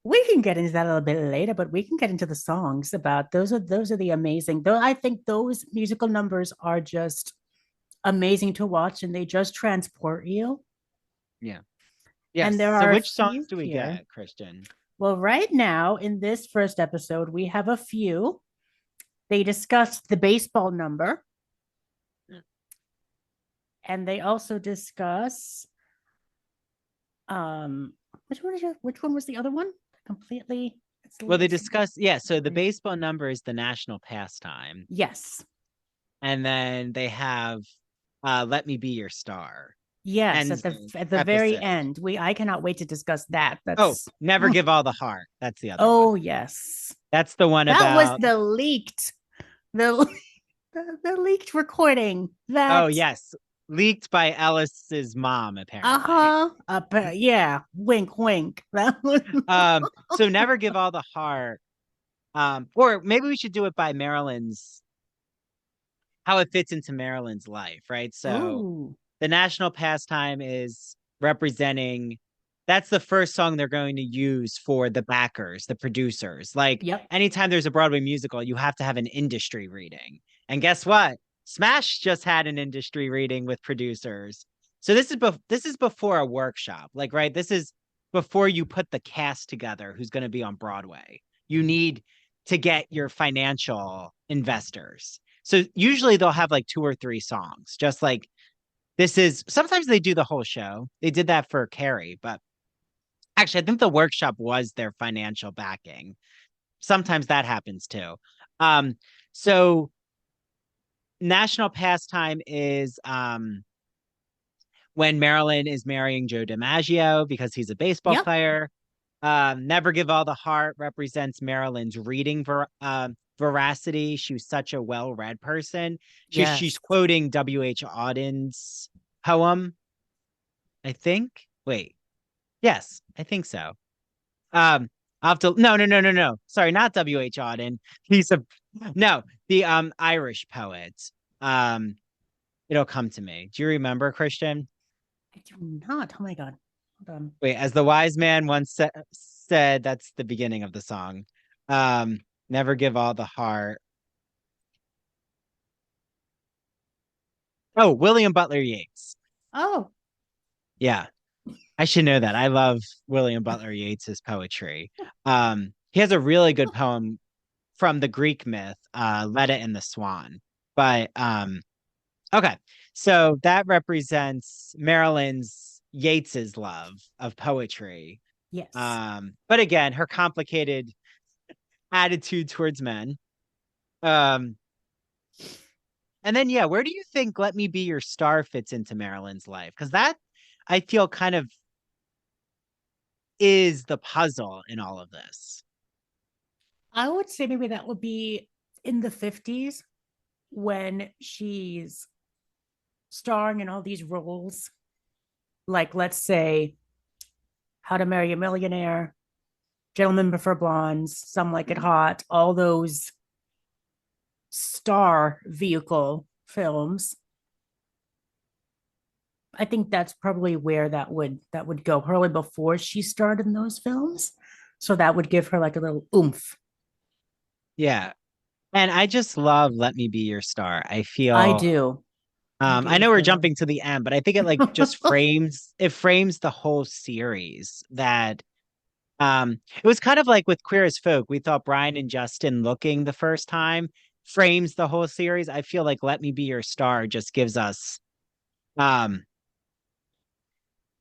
We can get into that a little bit later, but we can get into the songs. Those are the amazing. Though I think those musical numbers are just amazing to watch, and they just transport you. Yeah. Yes. And so which songs do we get, Christian? Well, right now in this first episode, we have a few. They discussed the baseball number. And they also discuss which one was the other one? Completely. They discuss, so the baseball number is the national pastime. Yes. And then they have Let Me Be Your Star. Yes, at the very end. I cannot wait to discuss that. Never Give All the Heart. That's the other one. Oh, yes. That's the one that was the leaked recording. Oh, yes. leaked by Ellis's mom, apparently. Yeah. Wink, wink. So Never Give All the Heart. Or maybe we should do it by Marilyn's, how it fits into Marilyn's life, right? So Ooh. the national pastime is representing, that's the first song they're going to use for the backers, the producers. Like Yep. anytime there's a Broadway musical, you have to have an industry reading. And guess what? Smash just had an industry reading with producers. So this is before a workshop. Like, right, this is before you put the cast together who's going to be on Broadway. You need to get your financial investors. So usually they'll have like 2 or 3 songs, just like this is, sometimes they do the whole show. They did that for Carrie, but actually I think the workshop was their financial backing. Sometimes that happens too. So national pastime is when Marilyn is marrying Joe DiMaggio because he's a baseball player. Never Give All the Heart represents Marilyn's reading veracity. She was such a well-read person. She's quoting W.H. Auden's poem, I think. Wait. Yes, I think so. I'll have to no. Sorry, not W.H. Auden. The Irish poet. It'll come to me. Do you remember, Christian? I do not. Oh my God. Hold on. Wait, as the wise man once said, that's the beginning of the song. Never Give All the Heart. Oh, William Butler Yeats. Oh. Yeah. I should know that. I love William Butler Yeats's poetry. He has a really good poem from the Greek myth, Leda and the Swan. But okay. So that represents Marilyn's Yeats's love of poetry. Yes. But again, her complicated attitude towards men. And then, where do you think Let Me Be Your Star fits into Marilyn's life? Because that, I feel, kind of is the puzzle in all of this. I would say maybe that would be in the 50s when she's starring in all these roles. Like, let's say, How to Marry a Millionaire, Gentlemen Prefer Blondes, Some Like It Hot, all those star vehicle films. I think that's probably where that would go, probably before she starred in those films. So that would give her like a little oomph. Yeah. And I just love Let Me Be Your Star. I feel I do. I know we're jumping to the end, but I think it like just frames the whole series. That it was kind of like with Queer as Folk. We thought Brian and Justin looking the first time frames the whole series. I feel like Let Me Be Your Star just gives us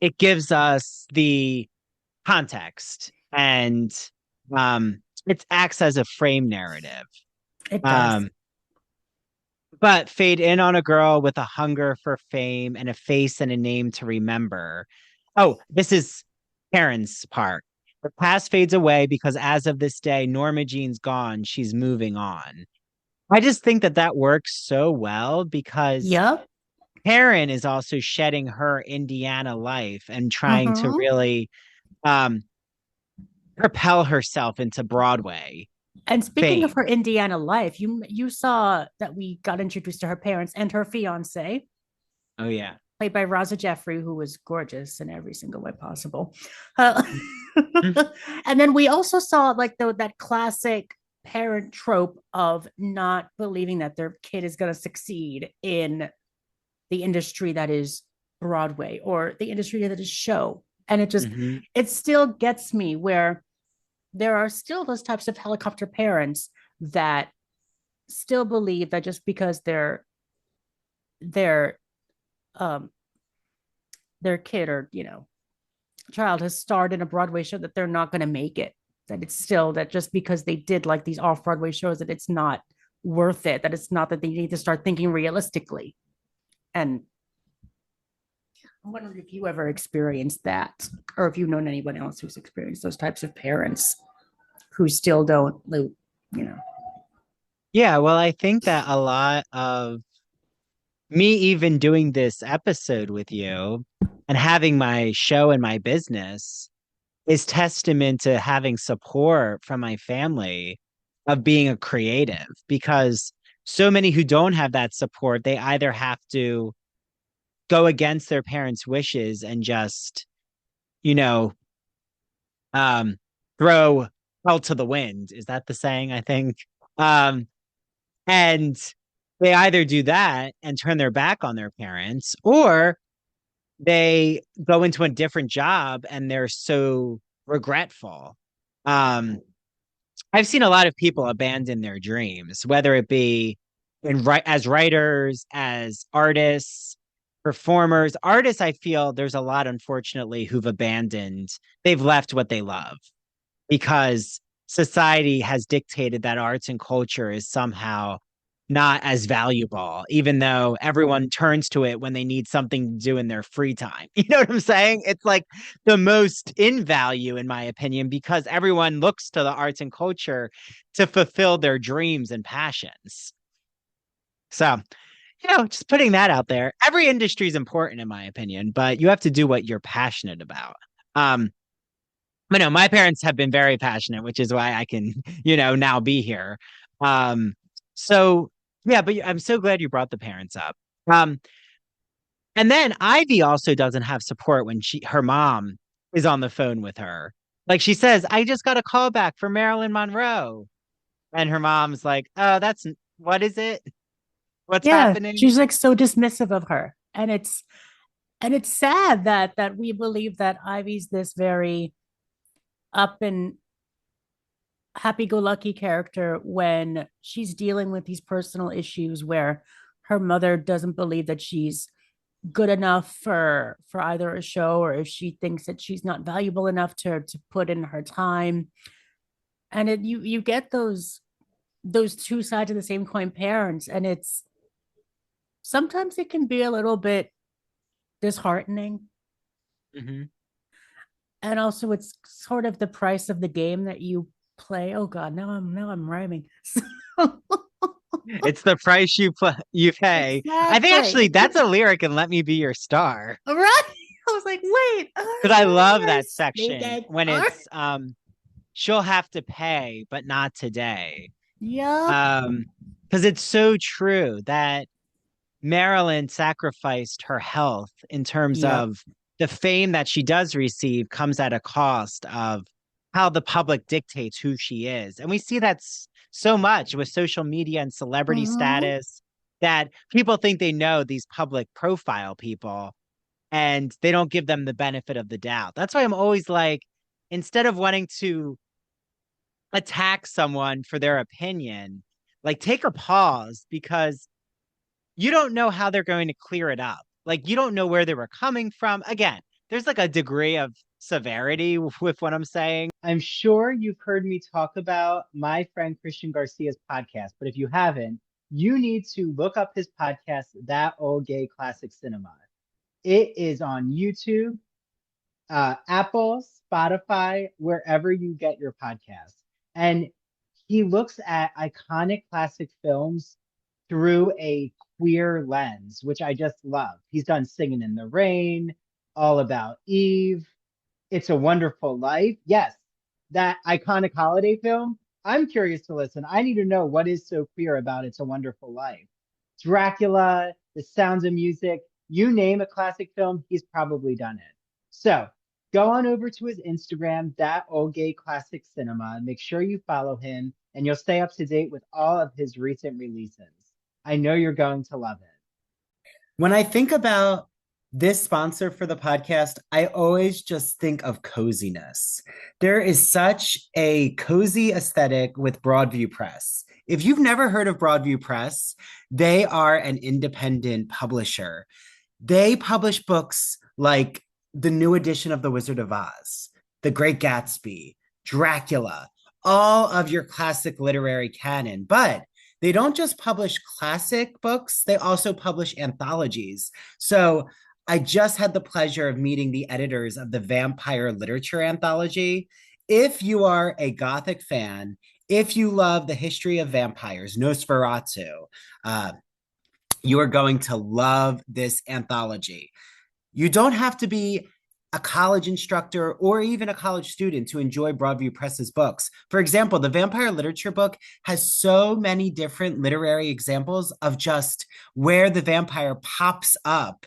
it gives us the context, and it acts as a frame narrative. It does. But fade in on a girl with a hunger for fame and a face and a name to remember. Oh, this is Karen's part. Her past fades away because as of this day, Norma Jean's gone. She's moving on. I just think that works so well because Karen is also shedding her Indiana life and trying to really propel herself into Broadway. And speaking of her Indiana life, you saw that we got introduced to her parents and her fiance. Oh, yeah. Played by Raza Jeffrey, who was gorgeous in every single way possible. And then we also saw like that classic parent trope of not believing that their kid is going to succeed in the industry that is Broadway or the industry that is show. And it just, it still gets me where there are still those types of helicopter parents that still believe that just because their kid or child has starred in a Broadway show that they're not going to make it, that it's still that just because they did like these off-Broadway shows that it's not worth it, that it's not, that they need to start thinking realistically. And I wonder if you ever experienced that, or if you've known anyone else who's experienced those types of parents who still don't, Yeah, well, I think that a lot of me even doing this episode with you and having my show and my business is testament to having support from my family of being a creative, because so many who don't have that support, they either have to go against their parents' wishes and just, you know, um, throw hell to the wind. Is that the saying? I think. Um, and they either do that and turn their back on their parents, or they go into a different job and they're so regretful. Um, I've seen a lot of people abandon their dreams, whether it be as writers, as artists, performers. Artists, I feel there's a lot, unfortunately, who've abandoned, they've left what they love because society has dictated that arts and culture is somehow not as valuable, even though everyone turns to it when they need something to do in their free time. You know what I'm saying? It's like the most in value, in my opinion, because everyone looks to the arts and culture to fulfill their dreams and passions. So, just putting that out there. Every industry is important, in my opinion, but you have to do what you're passionate about. But no, my parents have been very passionate, which is why I can, now be here. So yeah, but I'm so glad you brought the parents up. And then Ivy also doesn't have support when her mom is on the phone with her. Like she says, I just got a call back from Marilyn Monroe. And her mom's like, oh, what is it? What's happening? She's like so dismissive of her. And it's sad that we believe that Ivy's this very up and happy-go-lucky character when she's dealing with these personal issues where her mother doesn't believe that she's good enough for either a show, or if she thinks that she's not valuable enough to put in her time. And you get those two sides of the same coin parents, and it's sometimes it can be a little bit disheartening. Mm-hmm. And also it's sort of the price of the game that you play. Oh God, now I'm rhyming. It's the price you pay. Exactly. I think actually that's a lyric in Let Me Be Your Star. Right. I was like, wait. Because I love that section when it's she'll have to pay, but not today. Yeah. Because it's so true that Marilyn sacrificed her health in terms of the fame that she does receive comes at a cost of how the public dictates who she is. And we see that so much with social media and celebrity status, that people think they know these public profile people and they don't give them the benefit of the doubt. That's why I'm always like, instead of wanting to attack someone for their opinion, like take a pause, because you don't know how they're going to clear it up. Like, you don't know where they were coming from. Again, there's like a degree of severity with what I'm saying. I'm sure you've heard me talk about my friend Christian Garcia's podcast, but if you haven't, you need to look up his podcast, That Old Gay Classic Cinema. It is on YouTube, Apple, Spotify, wherever you get your podcasts. And he looks at iconic classic films through a queer lens, which I just love. He's done Singing in the Rain, All About Eve, It's a Wonderful Life. Yes, that iconic holiday film. I'm curious to listen. I need to know what is so queer about It's a Wonderful Life. Dracula, The Sounds of Music, you name a classic film, he's probably done it. So go on over to his Instagram, That Old Gay Classic Cinema. Make sure you follow him, and you'll stay up to date with all of his recent releases. I know you're going to love it. When I think about this sponsor for the podcast, I always just think of coziness. There is such a cozy aesthetic with Broadview Press. If you've never heard of Broadview Press, they are an independent publisher. They publish books like the new edition of The Wizard of Oz, The Great Gatsby, Dracula, all of your classic literary canon. But they don't just publish classic books, they also publish anthologies. So I just had the pleasure of meeting the editors of the Vampire Literature Anthology. If you are a Gothic fan, if you love the history of vampires, Nosferatu, You are going to love this anthology. You don't have to be a college instructor or even a college student to enjoy Broadview Press's books. For example, the vampire literature book has so many different literary examples of just where the vampire pops up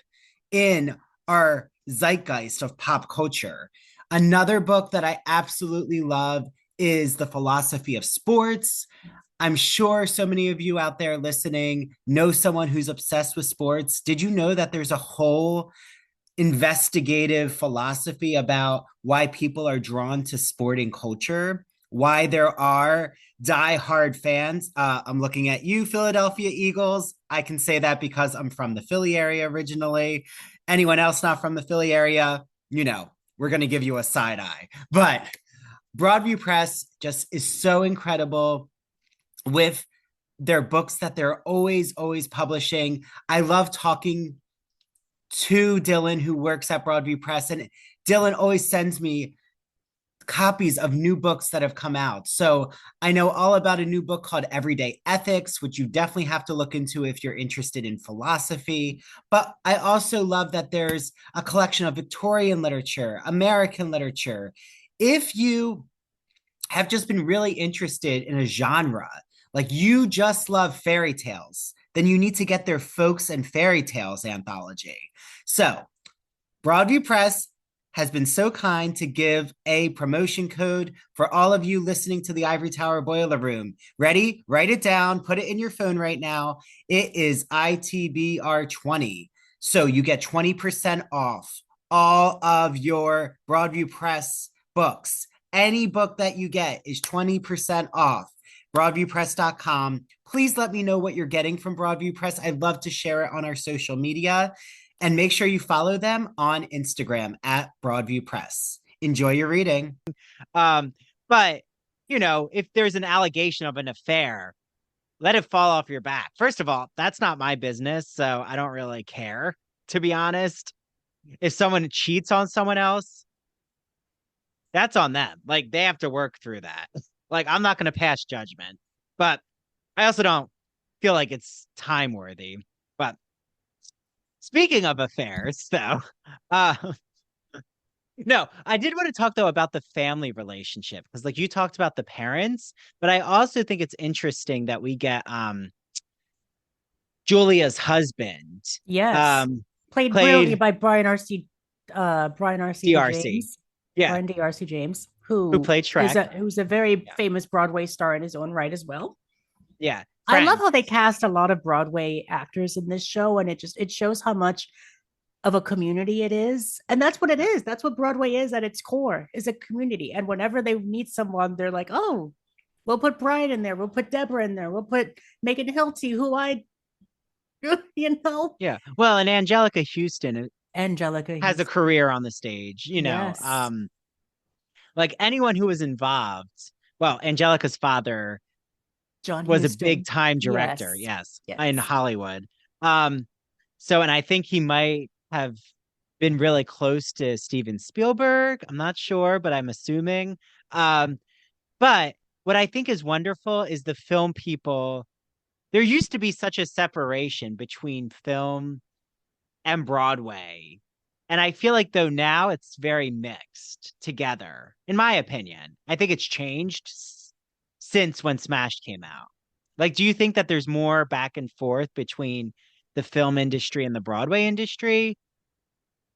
in our zeitgeist of pop culture. Another book that I absolutely love is The Philosophy of Sports. I'm sure so many of you out there listening know someone who's obsessed with sports. Did you know that there's a whole investigative philosophy about why people are drawn to sporting culture, why there are diehard fans? I'm looking at you, Philadelphia Eagles. I can say that because I'm from the Philly area originally. Anyone else not from the Philly area, we're going to give you a side eye. But Broadview Press just is so incredible with their books that they're always publishing. I love talking to Dylan, who works at Broadview Press, and Dylan always sends me copies of new books that have come out. So I know all about a new book called Everyday Ethics, which you definitely have to look into if you're interested in philosophy. But I also love that there's a collection of Victorian literature, American literature. If you have just been really interested in a genre, like you just love fairy tales, then you need to get their Folks and Fairy Tales anthology. So Broadview Press has been so kind to give a promotion code for all of you listening to the Ivory Tower Boiler Room. Ready? Write it down. Put it in your phone right now. It is ITBR20. So you get 20% off all of your Broadview Press books. Any book that you get is 20% off. BroadviewPress.com. Please let me know what you're getting from Broadview Press. I'd love to share it on our social media. And make sure you follow them on Instagram at Broadview Press. Enjoy your reading. But, if there's an allegation of an affair, let it fall off your back. First of all, that's not my business, so I don't really care, to be honest. If someone cheats on someone else, that's on them. Like, they have to work through that. Like, I'm not going to pass judgment, but I also don't feel like it's time worthy. But speaking of affairs, though, no, I did want to talk, though, about the family relationship, because like you talked about the parents, but I also think it's interesting that we get Julia's husband. Yes. Played brilliantly by Brian R.C. James. Yeah. Brian D.R.C. James. Who played Shrek. Who's a very famous Broadway star in his own right as well. Yeah. I love how they cast a lot of Broadway actors in this show, and it shows how much of a community it is. And that's what it is. That's what Broadway is at its core, is a community. And whenever they meet someone, they're like, oh, we'll put Brian in there. We'll put Deborah in there. We'll put Megan Hilty, Yeah. Well, and Angelica Houston has a career on the stage, Yes. Like anyone who was involved. Well, Angelica's father John was Huston. a big time director. Yes. In Hollywood. So, and I think he might have been really close to Steven Spielberg. I'm not sure, but I'm assuming. But what I think is wonderful is the film people. There used to be such a separation between film and Broadway. And I feel like, though, now it's very mixed together, in my opinion. I think it's changed since when SMASH came out. Like, do you think that there's more back and forth between the film industry and the Broadway industry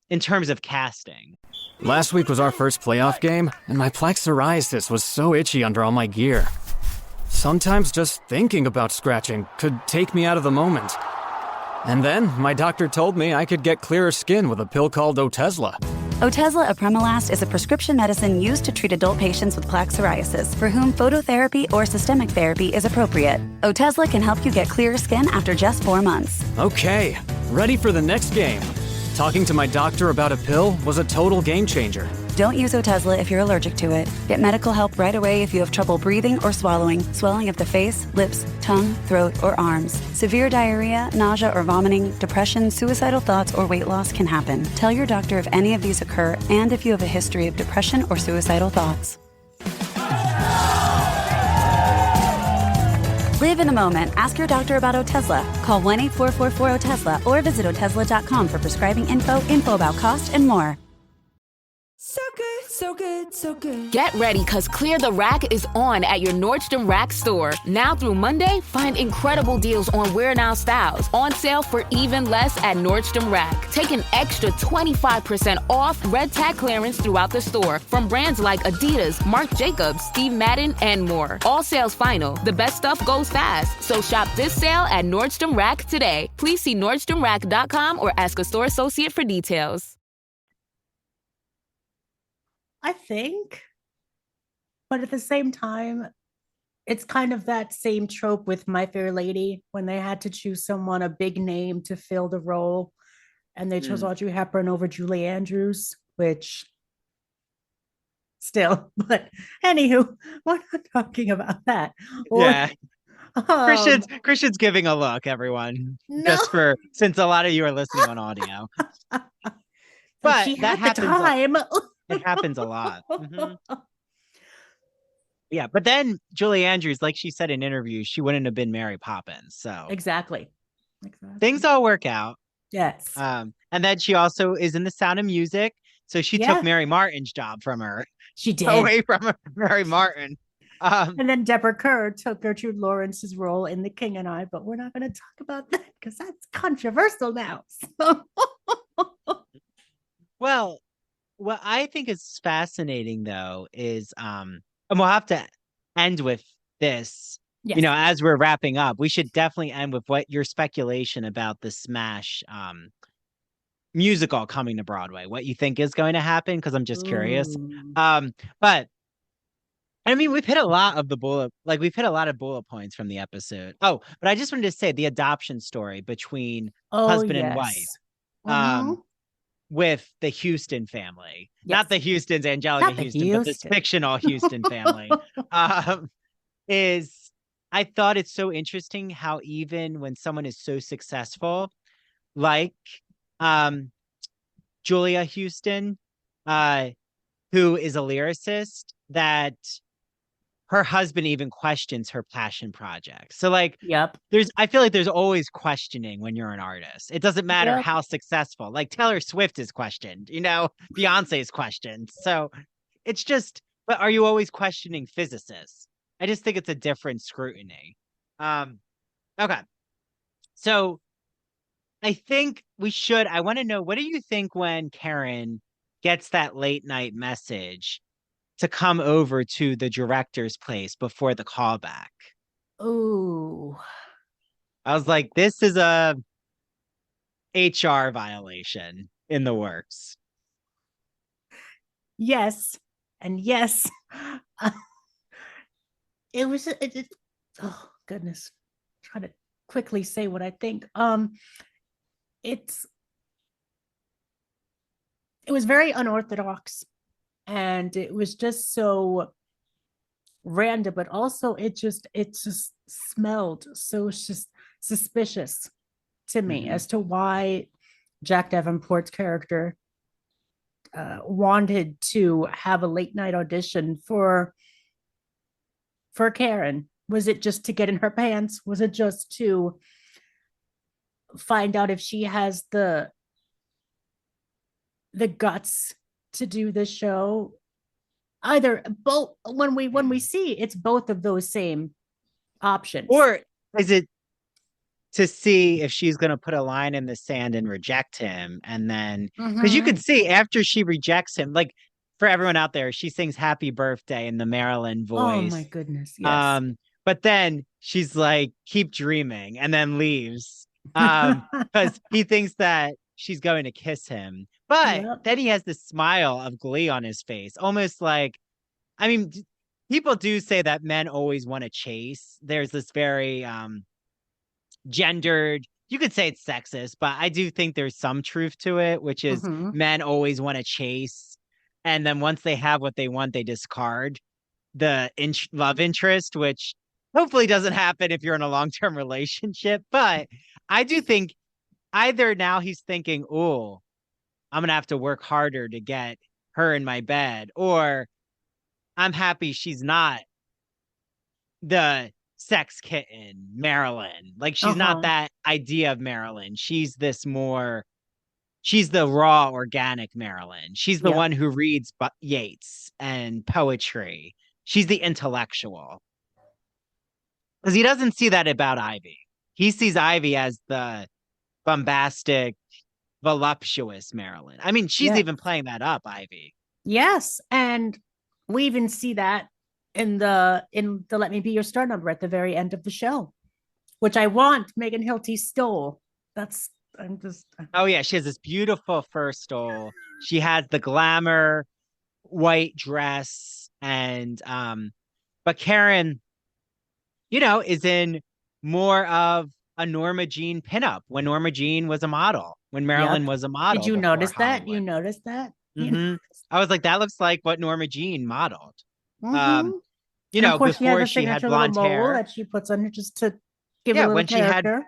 in terms of casting? Last week was our first playoff game, and my plaque psoriasis was so itchy under all my gear. Sometimes just thinking about scratching could take me out of the moment. And then my doctor told me I could get clearer skin with a pill called Otezla. Otezla apremilast is a prescription medicine used to treat adult patients with plaque psoriasis for whom phototherapy or systemic therapy is appropriate. Otezla can help you get clearer skin after just 4 months. Okay, ready for the next game. Talking to my doctor about a pill was a total game changer. Don't use Otezla if you're allergic to it. Get medical help right away if you have trouble breathing or swallowing, swelling of the face, lips, tongue, throat, or arms. Severe diarrhea, nausea or vomiting, depression, suicidal thoughts, or weight loss can happen. Tell your doctor if any of these occur and if you have a history of depression or suicidal thoughts. Live in the moment. Ask your doctor about Otezla. Call 1-844-4-OTESLA or visit Otezla.com for prescribing info about cost, and more. So good, so good, so good. Get ready, because Clear the Rack is on at your Nordstrom Rack store. Now through Monday, find incredible deals on Wear Now styles. On sale for even less at Nordstrom Rack. Take an extra 25% off red tag clearance throughout the store from brands like Adidas, Marc Jacobs, Steve Madden, and more. All sales final. The best stuff goes fast. So shop this sale at Nordstrom Rack today. Please see NordstromRack.com or ask a store associate for details. I think, but at the same time, it's kind of that same trope with My Fair Lady when they had to choose someone, a big name, to fill the role, and they chose Audrey Hepburn over Julie Andrews, which still, but anywho, we're not talking about that. Yeah. Christian's giving a look, everyone. No. Just for, since a lot of you are listening on audio. But she that had the happens. time. It happens a lot. Yeah, but then Julie Andrews, like she said in interviews, she wouldn't have been Mary Poppins. So Exactly. things all work out. Yes. And then she also is in The Sound of Music. So she took Mary Martin's job from her. She did. Away from her, Mary Martin. And then Deborah Kerr took Gertrude Lawrence's role in The King and I, but we're not going to talk about that because that's controversial now. Well, what I think is fascinating, though, is, and we'll have to end with this, you know, as we're wrapping up, we should definitely end with what your speculation about the SMASH musical coming to Broadway, what you think is going to happen, because I'm just curious. But I mean, we've hit a lot of bullet points from the episode. Oh, but I just wanted to say the adoption story between husband and wife. With the Houston family, not the Houstons, Angelica Houston, but this fictional Houston family, I thought it's so interesting how even when someone is so successful, like Julia Houston, who is a lyricist, that her husband even questions her passion project. So like, I feel like there's always questioning when you're an artist. It doesn't matter how successful, like Taylor Swift is questioned, you know, Beyonce is questioned. So it's just, but are you always questioning physicists? I just think it's a different scrutiny. Okay. So I think I want to know, what do you think when Karen gets that late night message to come over to the director's place before the callback? Oh, I was like, this is a HR violation in the works. Yes. And yes. It was, oh goodness. Try to quickly say what I think. It was very unorthodox. And it was just so random, but also it just smelled so just suspicious to me as to why Jack Davenport's character wanted to have a late night audition for Karen. Was it just to get in her pants? Was it just to find out if she has the guts to do this show? Either both. When we see, it's both of those same options. Or is it to see if she's going to put a line in the sand and reject him? And then, because you could see after she rejects him, like for everyone out there, she sings Happy Birthday in the Marilyn voice. Oh my goodness. Yes. But then she's like, keep dreaming, and then leaves. Because he thinks that she's going to kiss him. But then he has this smile of glee on his face, almost like, I mean, people do say that men always want to chase. There's this very gendered, you could say it's sexist, but I do think there's some truth to it, which is men always want to chase. And then once they have what they want, they discard the love interest, which hopefully doesn't happen if you're in a long-term relationship. But I do think either now he's thinking, oh, I'm going to have to work harder to get her in my bed, or I'm happy she's not the sex kitten Marilyn. Like she's not that idea of Marilyn. She's the raw organic Marilyn. She's the one who reads Yeats and poetry. She's the intellectual. Because he doesn't see that about Ivy. He sees Ivy as the bombastic, voluptuous Marilyn. I mean, she's even playing that up, Ivy. Yes, and we even see that in the Let Me Be Your Star number at the very end of the show, which I want Megan Hilty stole. Oh yeah, she has this beautiful fur stole. She has the glamour white dress, and but Karen, is in more of a Norma Jean pinup when Norma Jean was a model, when Marilyn was a model. Did you notice that? You noticed that? Mm-hmm. I was like, that looks like what Norma Jean modeled. Mm-hmm. Of course, before she had blonde hair that she puts on just to give a little character.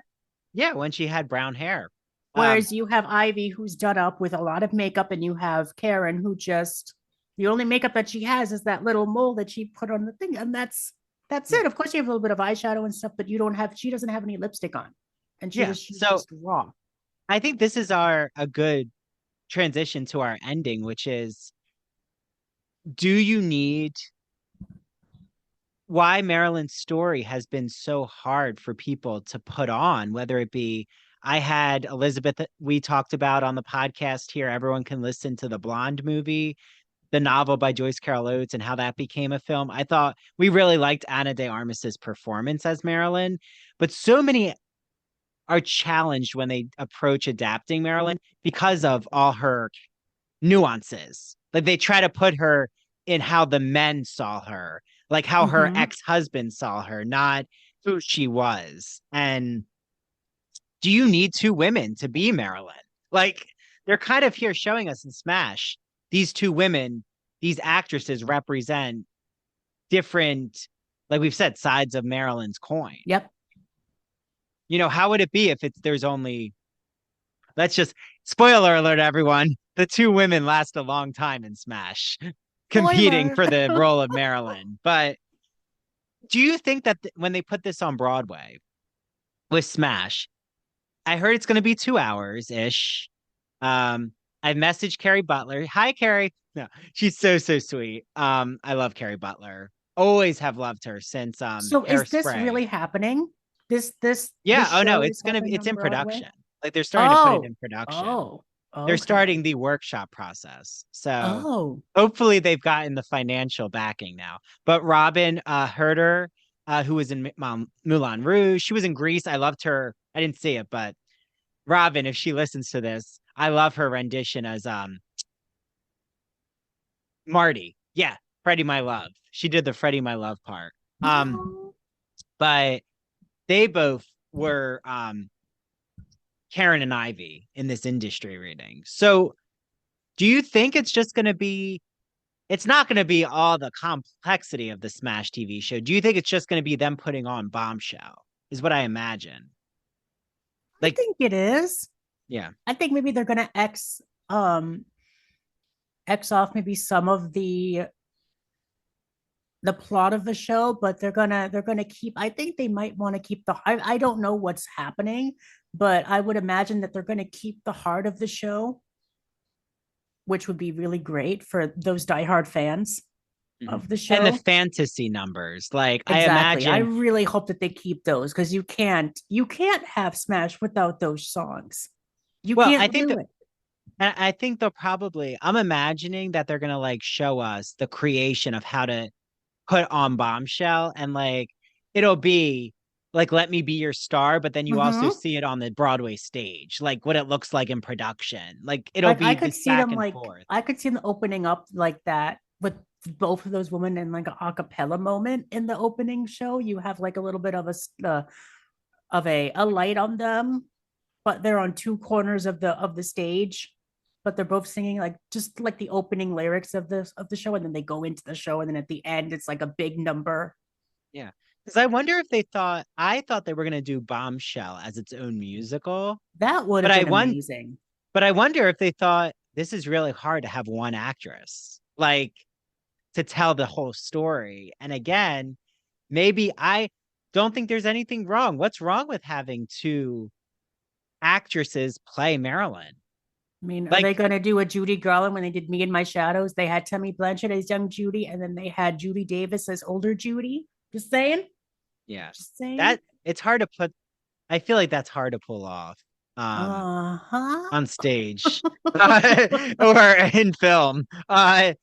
When she had brown hair. Whereas you have Ivy, who's done up with a lot of makeup, and you have Karen, who just the only makeup that she has is that little mole that she put on the thing, and that's it. Of course, you have a little bit of eyeshadow and stuff, but she doesn't have any lipstick on, and she's just raw. I think this is a good transition to our ending, which is, do you need why Marilyn's story has been so hard for people to put on, whether it be I had Elizabeth, we talked about on the podcast here. Everyone can listen to the Blonde movie, the novel by Joyce Carol Oates, and how that became a film. I thought we really liked Ana de Armas's performance as Marilyn, but so many are challenged when they approach adapting Marilyn because of all her nuances. Like they try to put her in how the men saw her, like how her ex-husband saw her, not who she was. And do you need two women to be Marilyn? Like they're kind of here showing us in SMASH, these two women, these actresses represent different, like we've said, sides of Marilyn's coin. Yep. How would it be if there's only, let's just, spoiler alert, everyone, the two women last a long time in SMASH, competing for the role of Marilyn. But do you think that when they put this on Broadway with SMASH, I heard it's going to be 2 hours-ish. I messaged Carrie Butler. Hi, Carrie. No, she's so sweet. I love Carrie Butler. Always have loved her since So is this really happening? This Yeah, this no, it's in Broadway? production. Like they're starting to put it in production. They're starting the workshop process. So hopefully they've gotten the financial backing now. But Robin Herder, who was in Moulin Rouge, she was in Grease. I loved her. I didn't see it, but Robin, if she listens to this, I love her rendition as Marty. Yeah, Freddie My Love. She did the Freddie My Love part. But they both were Karen and Ivy in this industry reading. So do you think it's just going to be, it's not going to be all the complexity of the SMASH TV show? Do you think it's just going to be them putting on Bombshell is what I imagine? I think it is. Yeah. I think maybe they're going to X off maybe some of the plot of the show, but they're gonna keep, I think they might want to keep I don't know what's happening, but I would imagine that they're gonna keep the heart of the show, which would be really great for those diehard fans of the show. And the fantasy numbers. Like exactly. I really hope that they keep those, because you can't have SMASH without those songs. I think they'll probably, I'm imagining that they're gonna like show us the creation of how to put on Bombshell, and like it'll be like Let Me Be Your Star, but then you also see it on the Broadway stage, like what it looks like in production. Like it'll be this back and forth. I could see them opening up like that with both of those women in like an a cappella moment in the opening show. You have like a little bit of a light on them, but they're on two corners of the stage. But they're both singing like just like the opening lyrics of the show, and then they go into the show, and then at the end it's like a big number. Yeah, because I wonder if I thought they were going to do Bombshell as its own musical. That would have been amazing. But I wonder if they thought this is really hard to have one actress like to tell the whole story. And again, maybe don't think there's anything wrong. What's wrong with having two actresses play Marilyn? I mean, are Like- they going to do a Judy Garland when they did Me and My Shadows? They had Tammy Blanchett as young Judy, and then they had Judy Davis as older Judy. Just saying. Yeah. Just saying. That it's hard to put. I feel like that's hard to pull off on stage or in film. I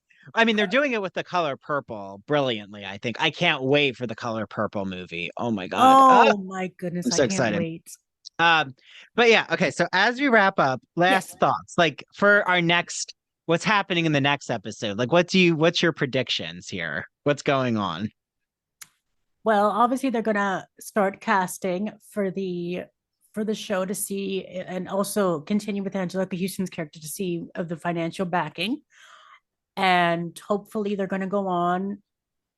mean, they're doing it with The Color Purple brilliantly, I think. I can't wait for The Color Purple movie. Oh my God. Oh my goodness. I'm so I can't excited. wait. But yeah, okay. So as we wrap up, last thoughts, like for our next, what's happening in the next episode? Like, what's your predictions here? What's going on? Well, obviously they're gonna start casting for the show to see, and also continue with Angelica Houston's character to see of the financial backing. And hopefully they're gonna go on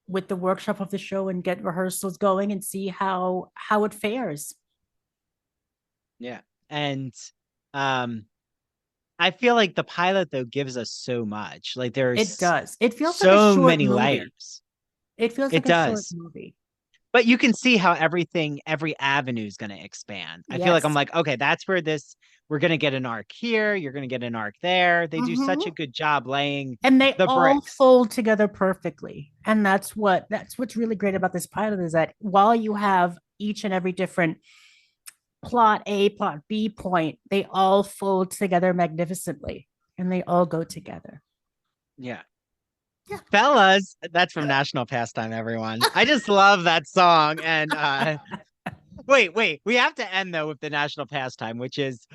with the workshop of the show and get rehearsals going and see how it fares. Yeah. And I feel like the pilot though gives us so much. Like It does. It feels so like a short many movie. layers. It feels It like a short does. movie. But you can see how every avenue is going to expand. I feel like I'm Yes. like, okay, that's where we're going to get an arc here. You're going to get an arc there. They do such a good job laying And they the all bricks. fold together perfectly. And that's what's really great about this pilot, is that while you have each and every different plot A, plot B point, they all fold together magnificently and they all go together. Yeah. Fellas, that's from National Pastime, everyone. I just love that song. And wait, we have to end though with the National Pastime, which is,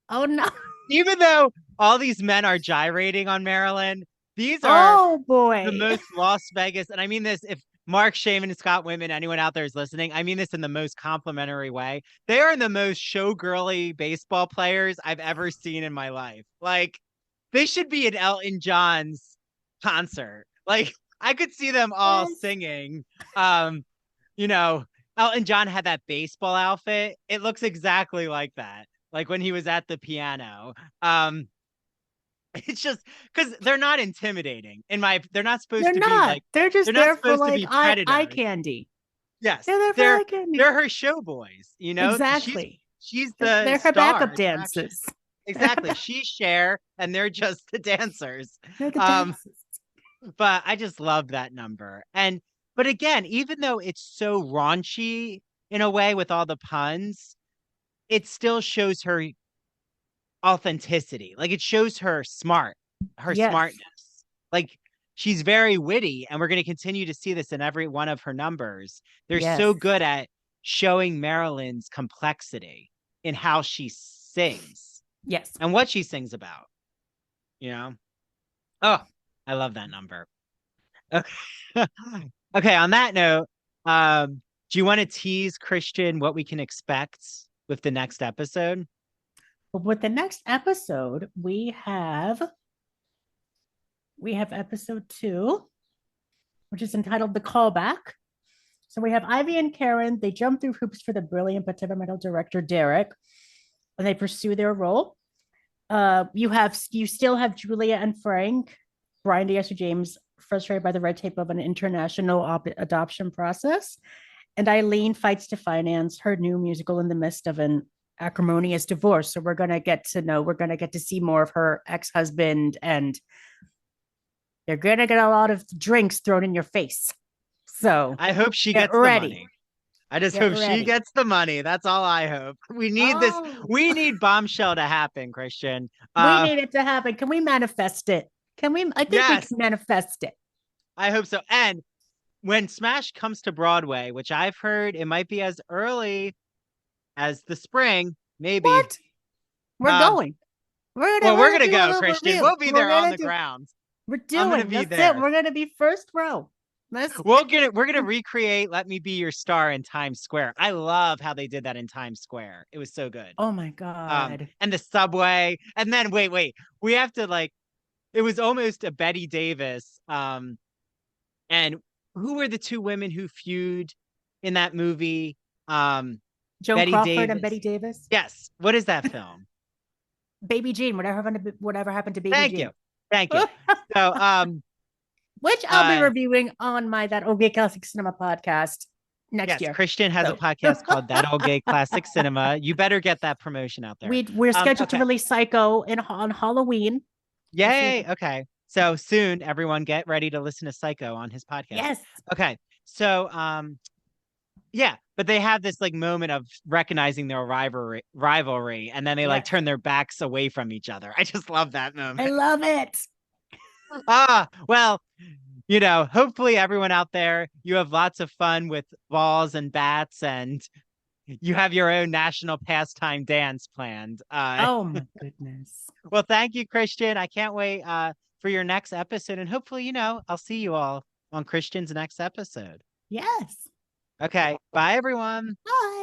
oh no, even though all these men are gyrating on Marilyn, these are the most Las Vegas, and I mean this, if Mark Shaman and Scott Whitman, anyone out there is listening, I mean this in the most complimentary way. They are the most showgirly baseball players I've ever seen in my life. Like, they should be in Elton John's concert. Like, I could see them all singing. Elton John had that baseball outfit. It looks exactly like that. Like when he was at the piano. It's just because they're not intimidating. They're not supposed to be like, they're just they're there not for supposed to like be predators. eye candy. Yes, They're there for eye candy. They're her show boys, you know. Exactly. She's the they're her star backup attraction. dancers. Exactly. She's Cher, and they're just the dancers. They're the dancers. But I just love that number. But again, even though it's so raunchy in a way with all the puns, it still shows her authenticity. Like, it shows her smartness. Like, she's very witty, and we're going to continue to see this in every one of her numbers. They're so good at showing Marilyn's complexity in how she sings. Yes. And what she sings about. You know? Oh, I love that number. Okay. Okay, on that note, do you want to tease, Christian, what we can expect with the next episode? With the next episode, we have episode 2, which is entitled The Callback. So we have Ivy and Karen. They jump through hoops for the brilliant but temperamental director, Derek, and they pursue their role. You still have Julia and Frank, Brian Diaz James, frustrated by the red tape of an international adoption process. And Eileen fights to finance her new musical in the midst of an acrimonious divorce. So we're going to get to see more of her ex-husband, and you're going to get a lot of drinks thrown in your face. So I hope she gets the money. I just hope she gets the money. That's all I hope. We need this. We need Bombshell to happen, Christian. We need it to happen. Can we manifest it? I think we can manifest it. I hope so. And when SMASH comes to Broadway, which I've heard it might be as early as the spring, maybe. What? We're going. We're gonna go, Christian. We'll be there on the ground. We're doing. That's it. We're gonna be first row. We're gonna recreate "Let Me Be Your Star" in Times Square. I love how they did that in Times Square. It was so good. Oh my god! And the subway, and then wait, we have to it was almost a Betty Davis. And who were the two women who feud in that movie? Joan Betty Crawford Davis. and Betty Davis. Yes. What is that film? Baby Jean. Whatever happened to Baby Jean. Thank you. So, which I'll be reviewing on my That Okay Classic Cinema podcast next year. Christian has a podcast called That Old Gay Classic Cinema. You better get that promotion out there. We're scheduled to release Psycho on Halloween. Yay. Okay. So soon, everyone get ready to listen to Psycho on his podcast. Yes. Okay. So, yeah, but they have this like moment of recognizing their rivalry, and then they like turn their backs away from each other. I just love that moment. I love it. Well, hopefully everyone out there, you have lots of fun with balls and bats, and you have your own national pastime dance planned. Oh my goodness. Well, thank you, Christian. I can't wait for your next episode, and hopefully, I'll see you all on Christian's next episode. Yes. Okay. Bye, everyone. Bye.